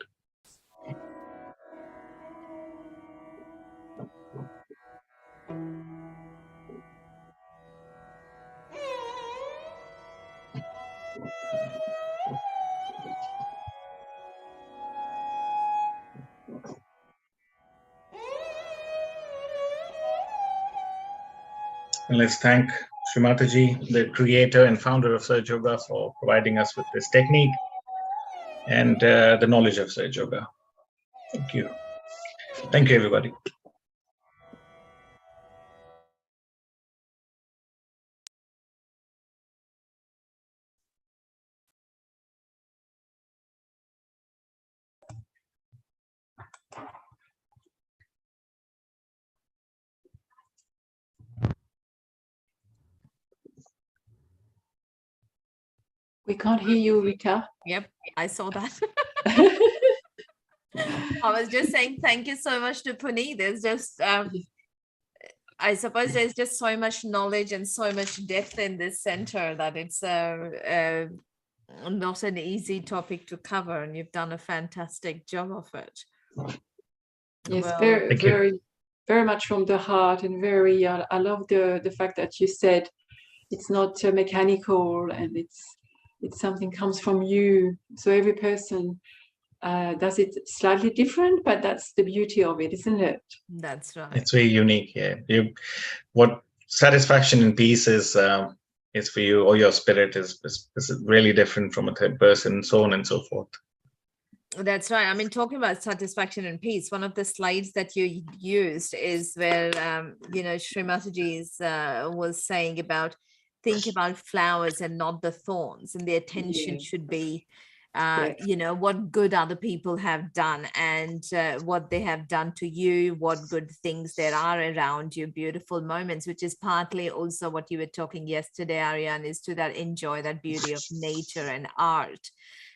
And let's thank Shri Mataji, the creator and founder of Sahaja Yoga, for providing us with this technique and the knowledge of Sahaja Yoga. Thank you. Thank you, everybody. We can't hear you, Rita. Yep, I saw that. I was just saying thank you so much to Puneet. There's just, I suppose there's just so much knowledge and so much depth in this center that it's not an easy topic to cover, and you've done a fantastic job of it. Yes, Well, very much from the heart, and very. I love the fact that you said it's not mechanical, and it's something comes from you. So every person does it slightly different, but that's the beauty of it, isn't it? That's right. It's very unique. Yeah. What satisfaction and peace is for you, or your spirit is really different from a third person, so on and so forth. That's right. I mean, talking about satisfaction and peace, one of the slides that you used is where, Shri Mataji was saying about think about flowers and not the thorns, and the attention should be, what good other people have done, and what they have done to you, what good things there are around you, beautiful moments, which is partly also what you were talking yesterday, Aryan, is to that enjoy that beauty of nature and art.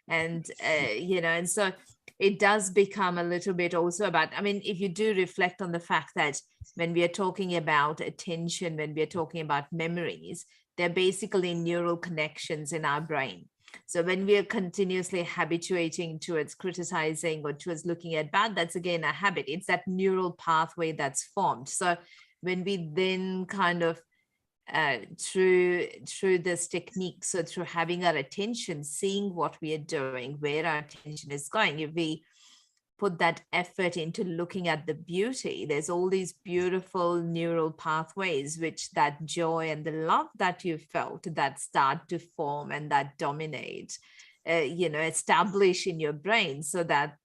And and so it does become a little bit also about, I mean, if you do reflect on the fact that when we are talking about attention, when we are talking about memories, they're basically neural connections in our brain. So when we are continuously habituating towards criticizing or towards looking at bad, that's again a habit. It's that neural pathway that's formed. So when we then kind of through this technique, so through having our attention, seeing what we are doing, where our attention is going, if we put that effort into looking at the beauty, there's all these beautiful neural pathways, which that joy and the love that you felt, that start to form and that dominate, establish in your brain, so that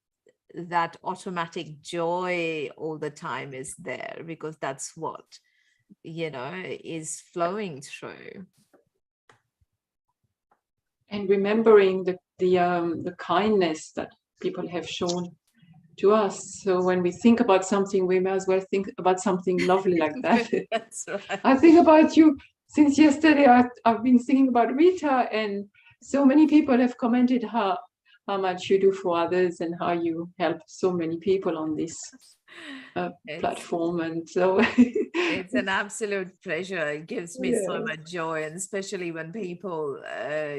automatic joy all the time is there, because that's what is flowing through. And remembering the kindness that people have shown to us. So when we think about something, we may as well think about something lovely like that. That's right. I think about you since yesterday. I've been thinking about Rita, and so many people have commented how much you do for others and how you help so many people on this platform. And so it's an absolute pleasure. It gives me so much joy, and especially when people are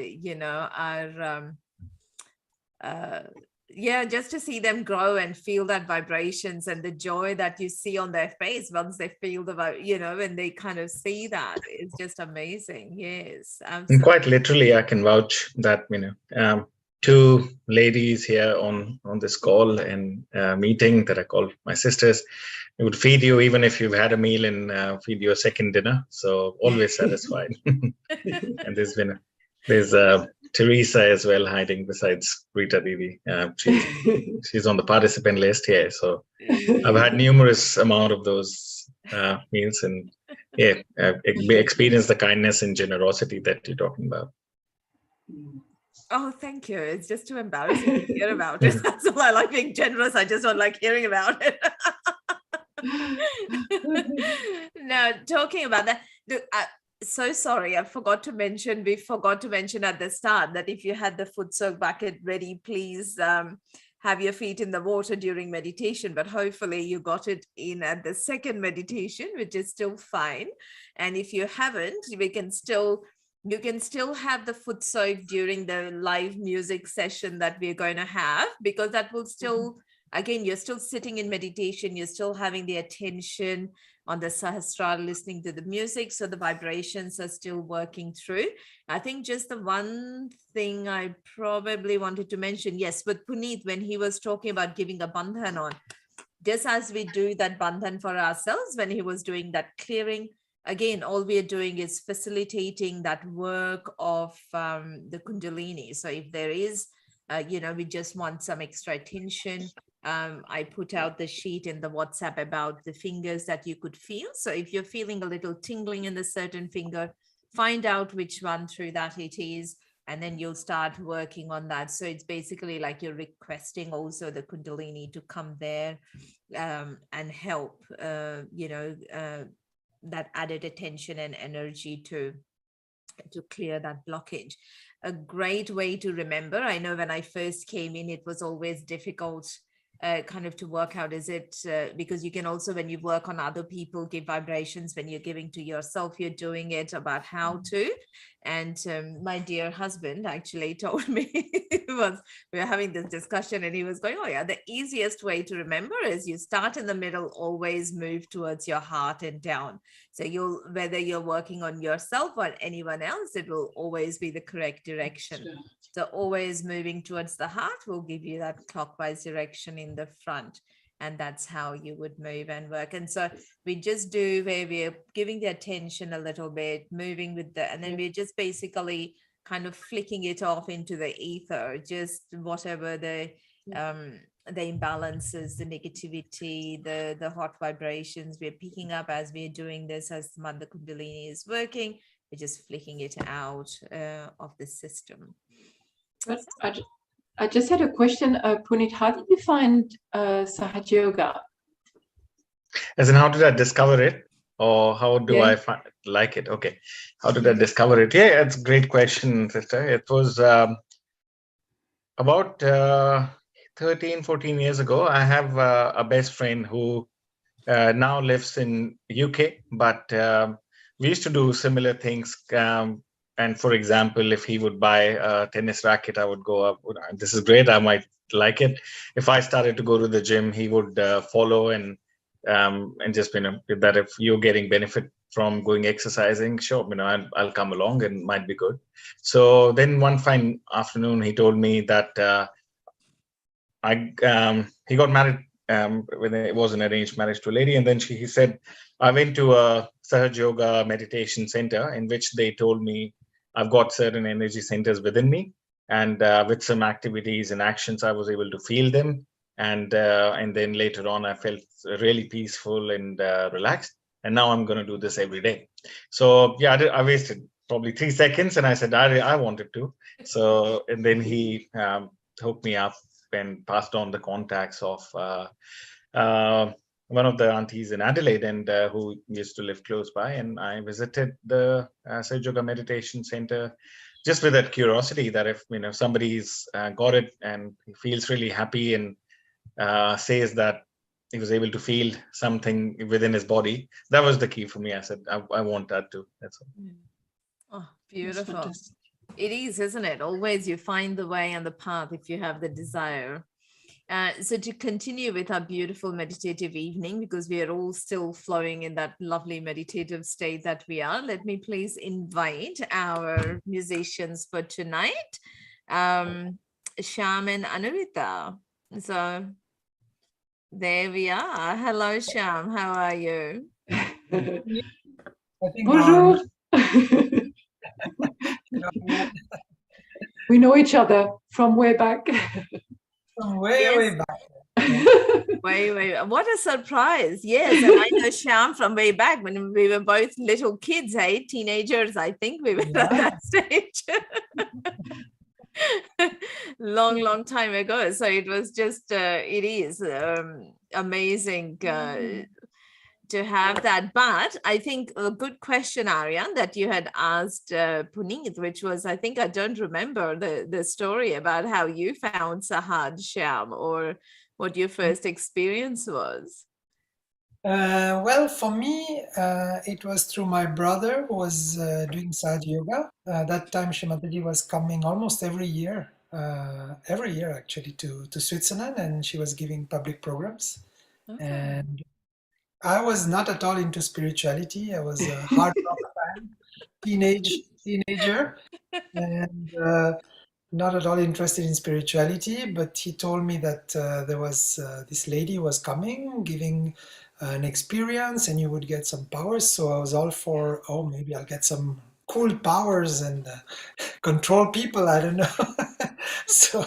just to see them grow and feel that vibrations and the joy that you see on their face once they feel when they kind of see that, it's just amazing. Yes, absolutely. And quite literally, I can vouch that two ladies here on this call and meeting that I call my sisters, it would feed you even if you've had a meal and feed you a second dinner. So always satisfied. And there's Teresa as well hiding besides Rita Devi. She's on the participant list here. So I've had numerous amount of those meals, and experienced the kindness and generosity that you're talking about. Oh, thank you. It's just too embarrassing to hear about it. That's all. I like being generous. I just don't like hearing about it. Now, talking about that, so sorry, we forgot to mention at the start that if you had the foot soak bucket ready, please have your feet in the water during meditation, but hopefully you got it in at the second meditation, which is still fine. And if you haven't, you can still have the foot soak during the live music session that we're going to have, because that will still, again, you're still sitting in meditation, you're still having the attention on the Sahasrara, listening to the music, so the vibrations are still working through. I think just the one thing I probably wanted to mention, yes, with Puneet, when he was talking about giving a bandhan on, just as we do that bandhan for ourselves, when he was doing that clearing, again, all we are doing is facilitating that work of the Kundalini. So if there is, we just want some extra attention, I put out the sheet in the WhatsApp about the fingers that you could feel. So if you're feeling a little tingling in the certain finger, find out which one through that it is, and then you'll start working on that. So it's basically like you're requesting also the Kundalini to come there and help, that added attention and energy to clear that blockage. A great way to remember, I know when I first came in, it was always difficult kind of to work out, is it because you can also, when you work on other people, give vibrations. When you're giving to yourself, you're doing it about how to. And my dear husband actually told me, we were having this discussion, and he was going, oh yeah, the easiest way to remember is you start in the middle, always move towards your heart and down. So whether you're working on yourself or anyone else, it will always be the correct direction. Sure. So always moving towards the heart will give you that clockwise direction in the front. And that's how you would move and work. And so we just do where we're giving the attention a little bit, moving with and then we're just basically kind of flicking it off into the ether, just whatever the imbalances, the negativity, the hot vibrations we're picking up as we're doing this, as the Manda Kundalini is working, we're just flicking it out of the system. But I just had a question, Puneet. How did you find Sahaja Yoga? As in, how did I discover it? Or how do I like it? Okay. How did I discover it? Yeah, it's a great question, sister. It was, About 13, 14 years ago, I have a best friend who now lives in UK, but we used to do similar things. And for example, if he would buy a tennis racket, I would go up. This is great. I might like it. If I started to go to the gym, he would follow and just that if you're getting benefit from going exercising, sure, I'll come along and might be good. So then one fine afternoon, he told me that he got married when it was an arranged marriage to a lady, and then he said, I went to a Sahaja Yoga meditation center in which they told me I've got certain energy centers within me, and with some activities and actions, I was able to feel them, and then later on, I felt really peaceful and relaxed, and now I'm going to do this every day. So yeah, I wasted probably 3 seconds, and I said I wanted to. So and then he hooked me up and passed on the contacts of one of the aunties in Adelaide, and who used to live close by. And I visited the Sahaja Yoga Meditation Center just with that curiosity that if somebody's got it and he feels really happy and says that he was able to feel something within his body, that was the key for me. I said I want that too. That's all. Oh, beautiful. It is, isn't it? Always you find the way and the path if you have the desire. So to continue with our beautiful meditative evening, because we are all still flowing in that lovely meditative state that we are, let me please invite our musicians for tonight, Sham and Anurita. So there we are. Hello, Sham. How are you? Bonjour. We know each other from way back. From way back. Way. What a surprise. Yes, and I know Shyam from way back when we were both little kids, hey, teenagers, I think we were at that stage. long time ago. So it was just, it is amazing to have that. But I think a good question, Aryan, that you had asked Puneet, which was, I think I don't remember the story about how you found Sahaj, Shyam, or what your first experience was. Well, for me, it was through my brother who was doing Sahaja Yoga. That time Shri Mataji was coming almost every year actually to Switzerland, and she was giving public programs. Okay. And I was not at all into spirituality. I was a hard rock fan, teenager, and not at all interested in spirituality. But he told me that there was this lady who was coming, giving an experience, and you would get some powers. So I was all for, maybe I'll get some cool powers and control people. I don't know. So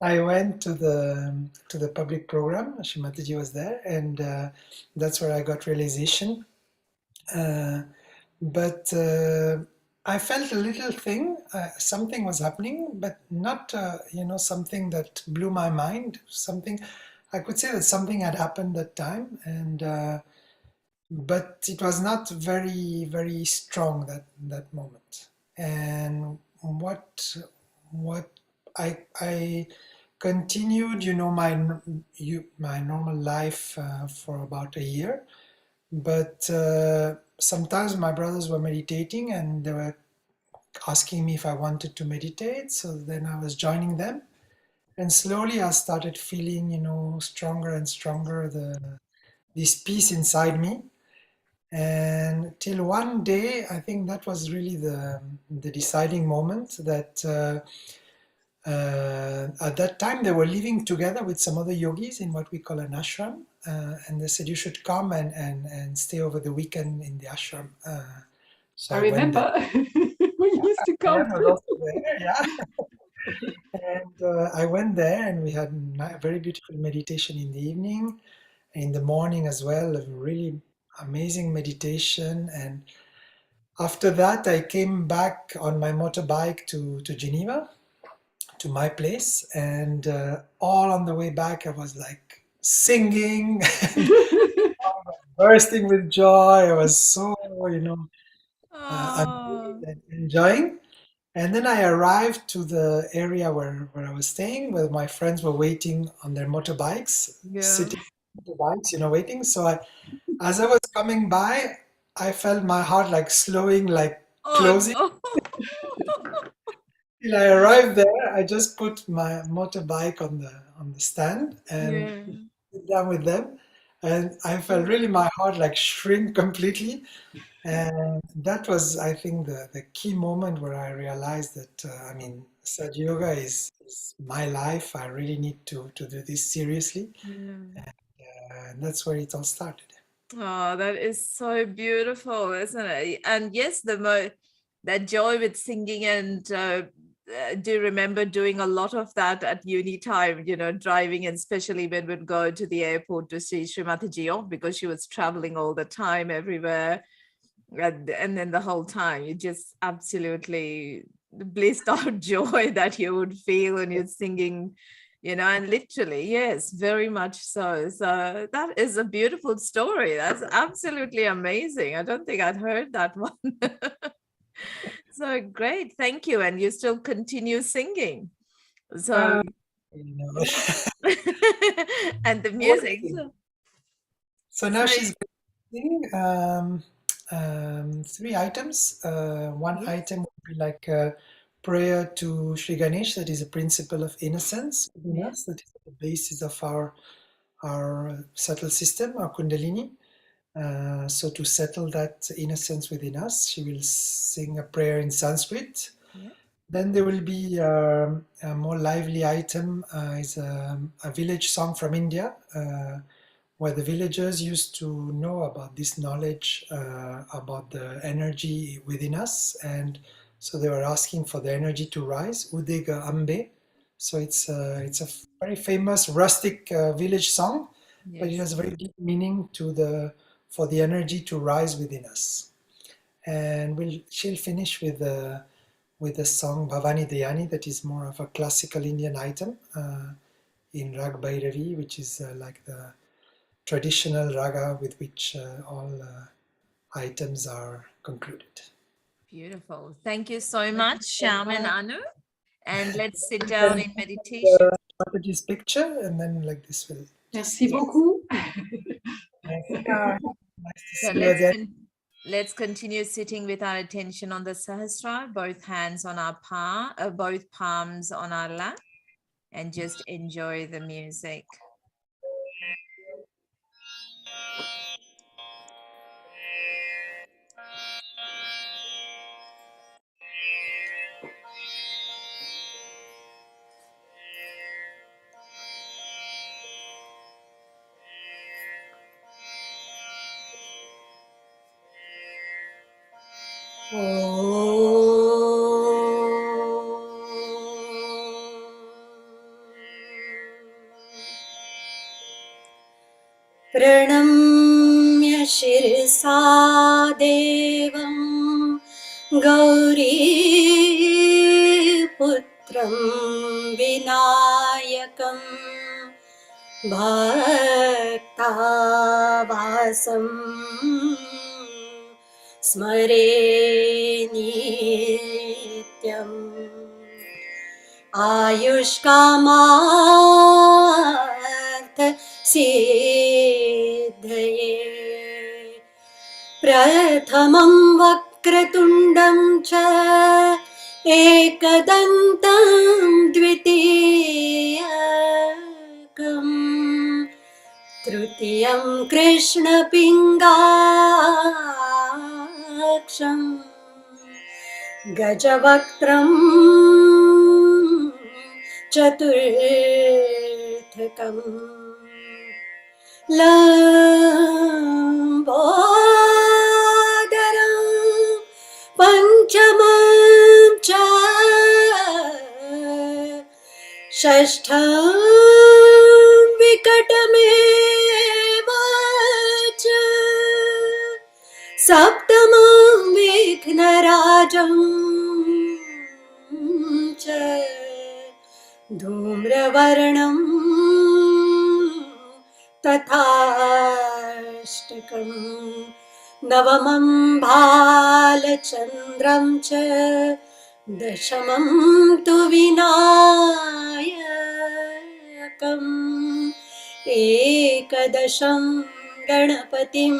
I went to the public program. Shri Mataji was there, and that's where I got realization. But I felt a little thing, something was happening, but not something that blew my mind. Something I could say that something had happened that time, and but it was not very very strong that moment. And what I continued, my normal life for about a year, but sometimes my brothers were meditating and they were asking me if I wanted to meditate. So then I was joining them, and slowly I started feeling, stronger and stronger this peace inside me. And till one day, I think that was really the deciding moment that at that time they were living together with some other yogis in what we call an ashram, and they said you should come and stay over the weekend in the ashram. So I remember we used to come. I was also there, yeah. And I went there, and we had a very beautiful meditation in the evening, in the morning as well, a really amazing meditation. And after that, I came back on my motorbike to Geneva, to my place, and all on the way back, I was like singing, and bursting with joy. I was so, amazed and enjoying. And then I arrived to the area where I was staying, where my friends were waiting on their motorbikes, sitting on motorbikes, waiting. So as I was coming by, I felt my heart like slowing, like closing. Oh Till I arrived there, I just put my motorbike on the stand no. and Yeah. sit down with them, and I felt really my heart like shrink completely. And that was, I think, the key moment where I realized that Sahaja Yoga is my life. I really need to do this seriously, Yeah. and that's where it all started. Oh, that is so beautiful, isn't it? And yes, that joy with singing, and do remember doing a lot of that at uni time, driving, and especially when we'd go to the airport to see Shri Mataji off, because she was traveling all the time everywhere. And then the whole time you just absolutely blissed out joy that you would feel when you're singing, and literally, yes, very much so. So that is a beautiful story. That's absolutely amazing. I don't think I'd heard that one. So great, thank you. And you still continue singing, so You know. and the music. So now So she's singing 3 items. One yes, item would be like a prayer to Sri Ganesh, that is a principle of innocence within yeah, us, that is the basis of our subtle system, our Kundalini. So to settle that innocence within us, she will sing a prayer in Sanskrit. yeah, Then there will be a more lively item, is a village song from India, where the villagers used to know about this knowledge about the energy within us, and so they were asking for the energy to rise, Udega Ambe. So it's a very famous rustic village song, but it yes. has a very deep meaning for the energy to rise within us. And she'll finish with the song Bhavani Dayani, that is more of a classical Indian item in Rag Bhairavi, which is like the traditional raga with which all items are concluded. Beautiful. Thank you so much, Sham and Anu. And let's sit You down can in meditation. put Mataji's picture, and then like this will. Merci Yes. beaucoup. Nice to So see you again. let's continue sitting with our attention on the Sahasrara, both hands on our both palms on our lap, and just enjoy the music. प्रणम्य शिरसा देवं गौरीपुत्रं विनायकं भक्तावासं स्मरे नित्यम् आयुष्कामार्थ सिद्धये प्रथमं वक्रतुण्डं च एकदन्तं द्वितीयकं तृतीयं कृष्णपिङ्गाक्षं गजवक्त्रं चतुर्थकम् लम्बोदरं पञ्चमं च षष्ठं विकटमेव च सप्तमं विघ्नराजं च धूम्रवर्णं तथाष्टकं नवमं भालचन्द्रं च दशमं तु विनायकम् एकदशं गणपतिं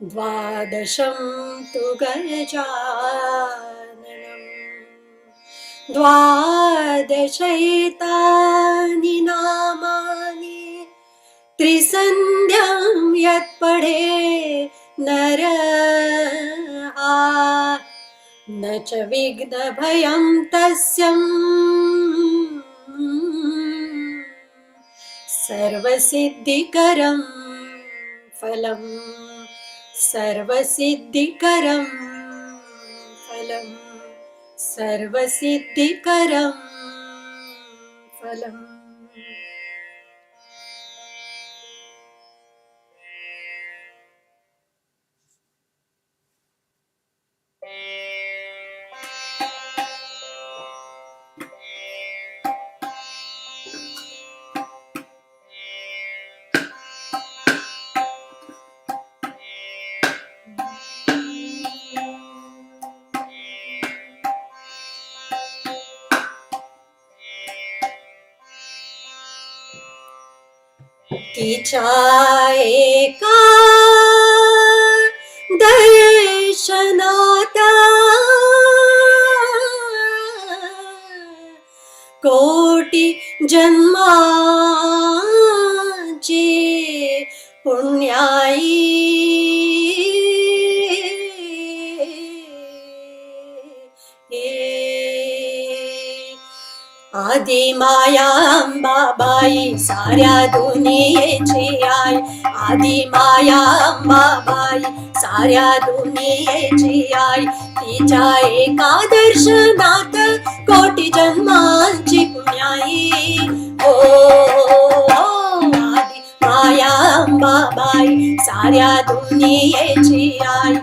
द्वादशं तु गजाननं द्वादशैतानि नामानि त्रिसन्ध्यं यत्पठे नरः न च विघ्नभयं तस्य सर्वसिद्धिकरं फलं सर्वसिद्धिकरं फलं सर्वसिद्धिकरं फलम्. तिच्या एका दर्शनात कोटी जन्माची पुण्याई आदि माया अंबाबाई साऱ्या दुनियेची आई आदि माया अंबाबाई साऱ्या दुनियेची आई तिच्या एका दर्शनात कोटी जन्मांची पुण्याई हो आदि माया अंबाबाई साऱ्या दुनियेची आई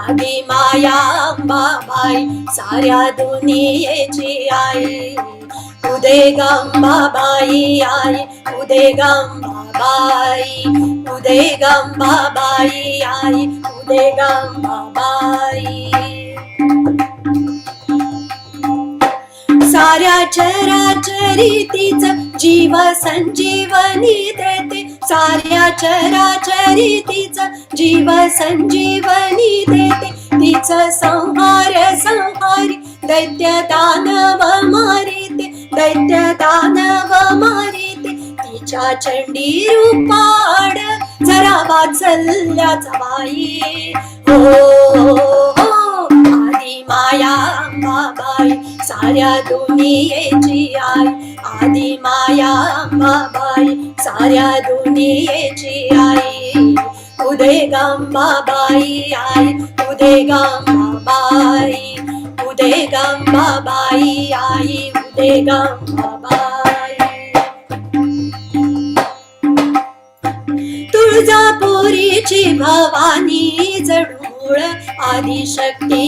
आदि माया अंबाबाई साऱ्या दुनियेची आई उदे गंबाबाई आई उदे गंबाबाई उदे गंबाबाई आई उदे गंबाबाई साऱ्या चराचरी तिचं जीव संजीवनी देते साऱ्या चराचरी तिचं जीव संजीवनी देते तिचं संहार संहारी दैत्य दानव मारिते दैत्य दानव मारिते तिच्या चंडी रूपाड जरा वात्सल्याचा बाई हो आदि माया अंबाबाई साऱ्या दुनियेची आई आदि माया अंबाबाई साऱ्या दुनियेची आई उदे गंबाबाई आई उदे गंबाबाई उदे गंबाबाई आई उदे गंबाबाई तुळजापुरीची भवानी जणू मूळ आदिशक्ती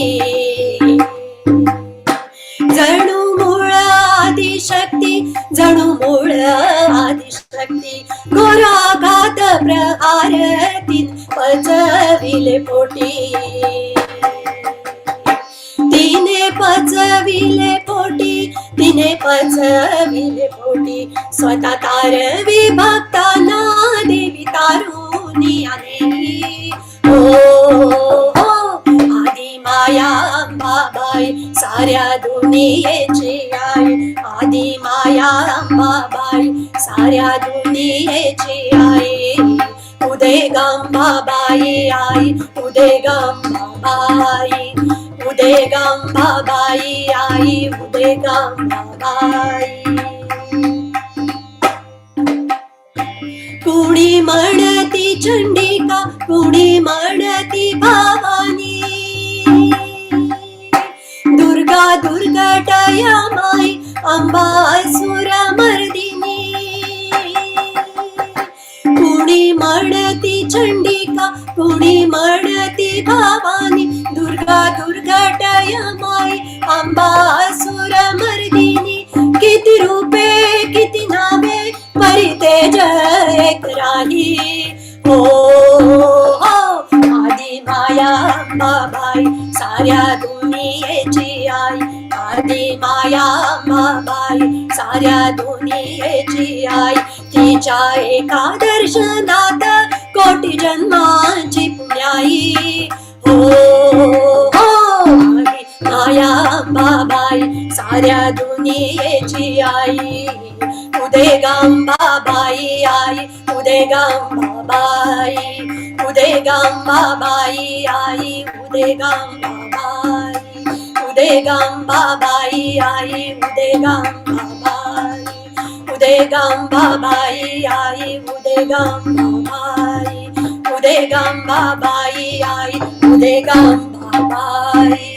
जणू मूळ आदिशक्ती जणू मूळ आदिशक्ती घोराघात प्रहार तीन पचविले पोटी तिने पचविले पोटी तिने पचविले पोटी स्वतः तारवी भक्तांना देवी तारुणी आली हो आदि माया अंबाबाई साऱ्या दुनियेची आई आदि माया अंबाबाई साऱ्या दुनियेची आई उदे गंबाबाई आई उदे गंबाबाई उदे गंबाबाई आई उदे गंबाबाई कुणी म्हणती चंडिका कुणी म्हणती भवानी दुर्गा दुर्गटया माई अंबा असुरमर्दिनी कुणी म्हणती चंडिका कुणी म्हणती भवानी दुर्गा दुर्गटय माई अंबा असुरमर्दिनी किती रूपे किती नावे परितेज एक राही हो आदि माया अंबाबाई साऱ्या दुनियेची माया अंबाबाई साऱ्या दुनियेची आई तिच्या एका दर्शनात कोटी जन्मांची पुण्याई हो आई माया अंबाबाई साऱ्या दुनियेची आई उदे गंबाबाई आई उदे गंबाबाई उदे गंबाबाई आई उदे गंबाबाई उदे गंबाबाई आई उदे गंबाबाई उदे गंबाबाई आई उदे गंबाबाई उदे गंबाबाई आई उदे गंबाबाई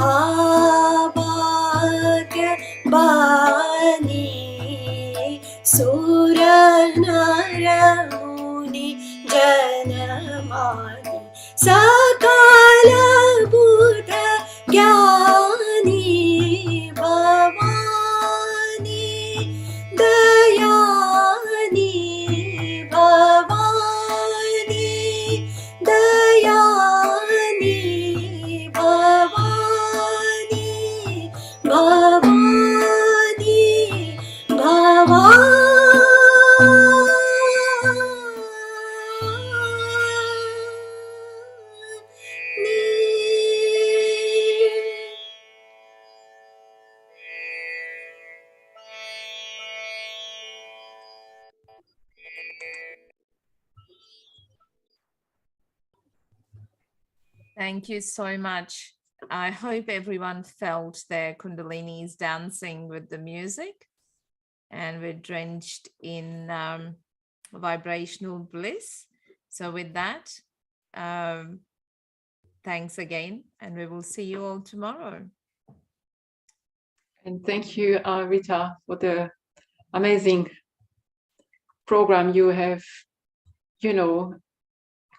आवाक्य बानी सुर नर मुनि जनमानि सकल बुध ज्ञानी भवानी दयानी भवानी दयानी Bhavani Bhavani Thank you so much. I hope everyone felt their kundalinis dancing with the music, and we're drenched in vibrational bliss. So with that, thanks again, and we will see you all tomorrow. And thank you, Rita, for the amazing program you have,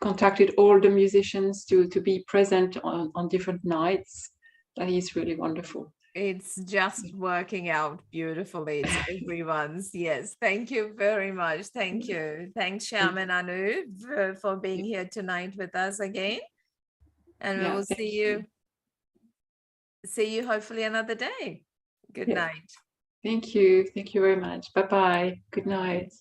contacted all the musicians to be present on different nights. That is really wonderful. It's just working out beautifully. It's everyone's. Yes. Thank you very much. Thank you. Thanks, Shyam and Anu, for being here tonight with us again. And we will see you hopefully another day. Good night. Thank you. Thank you very much. Bye-bye. Good night.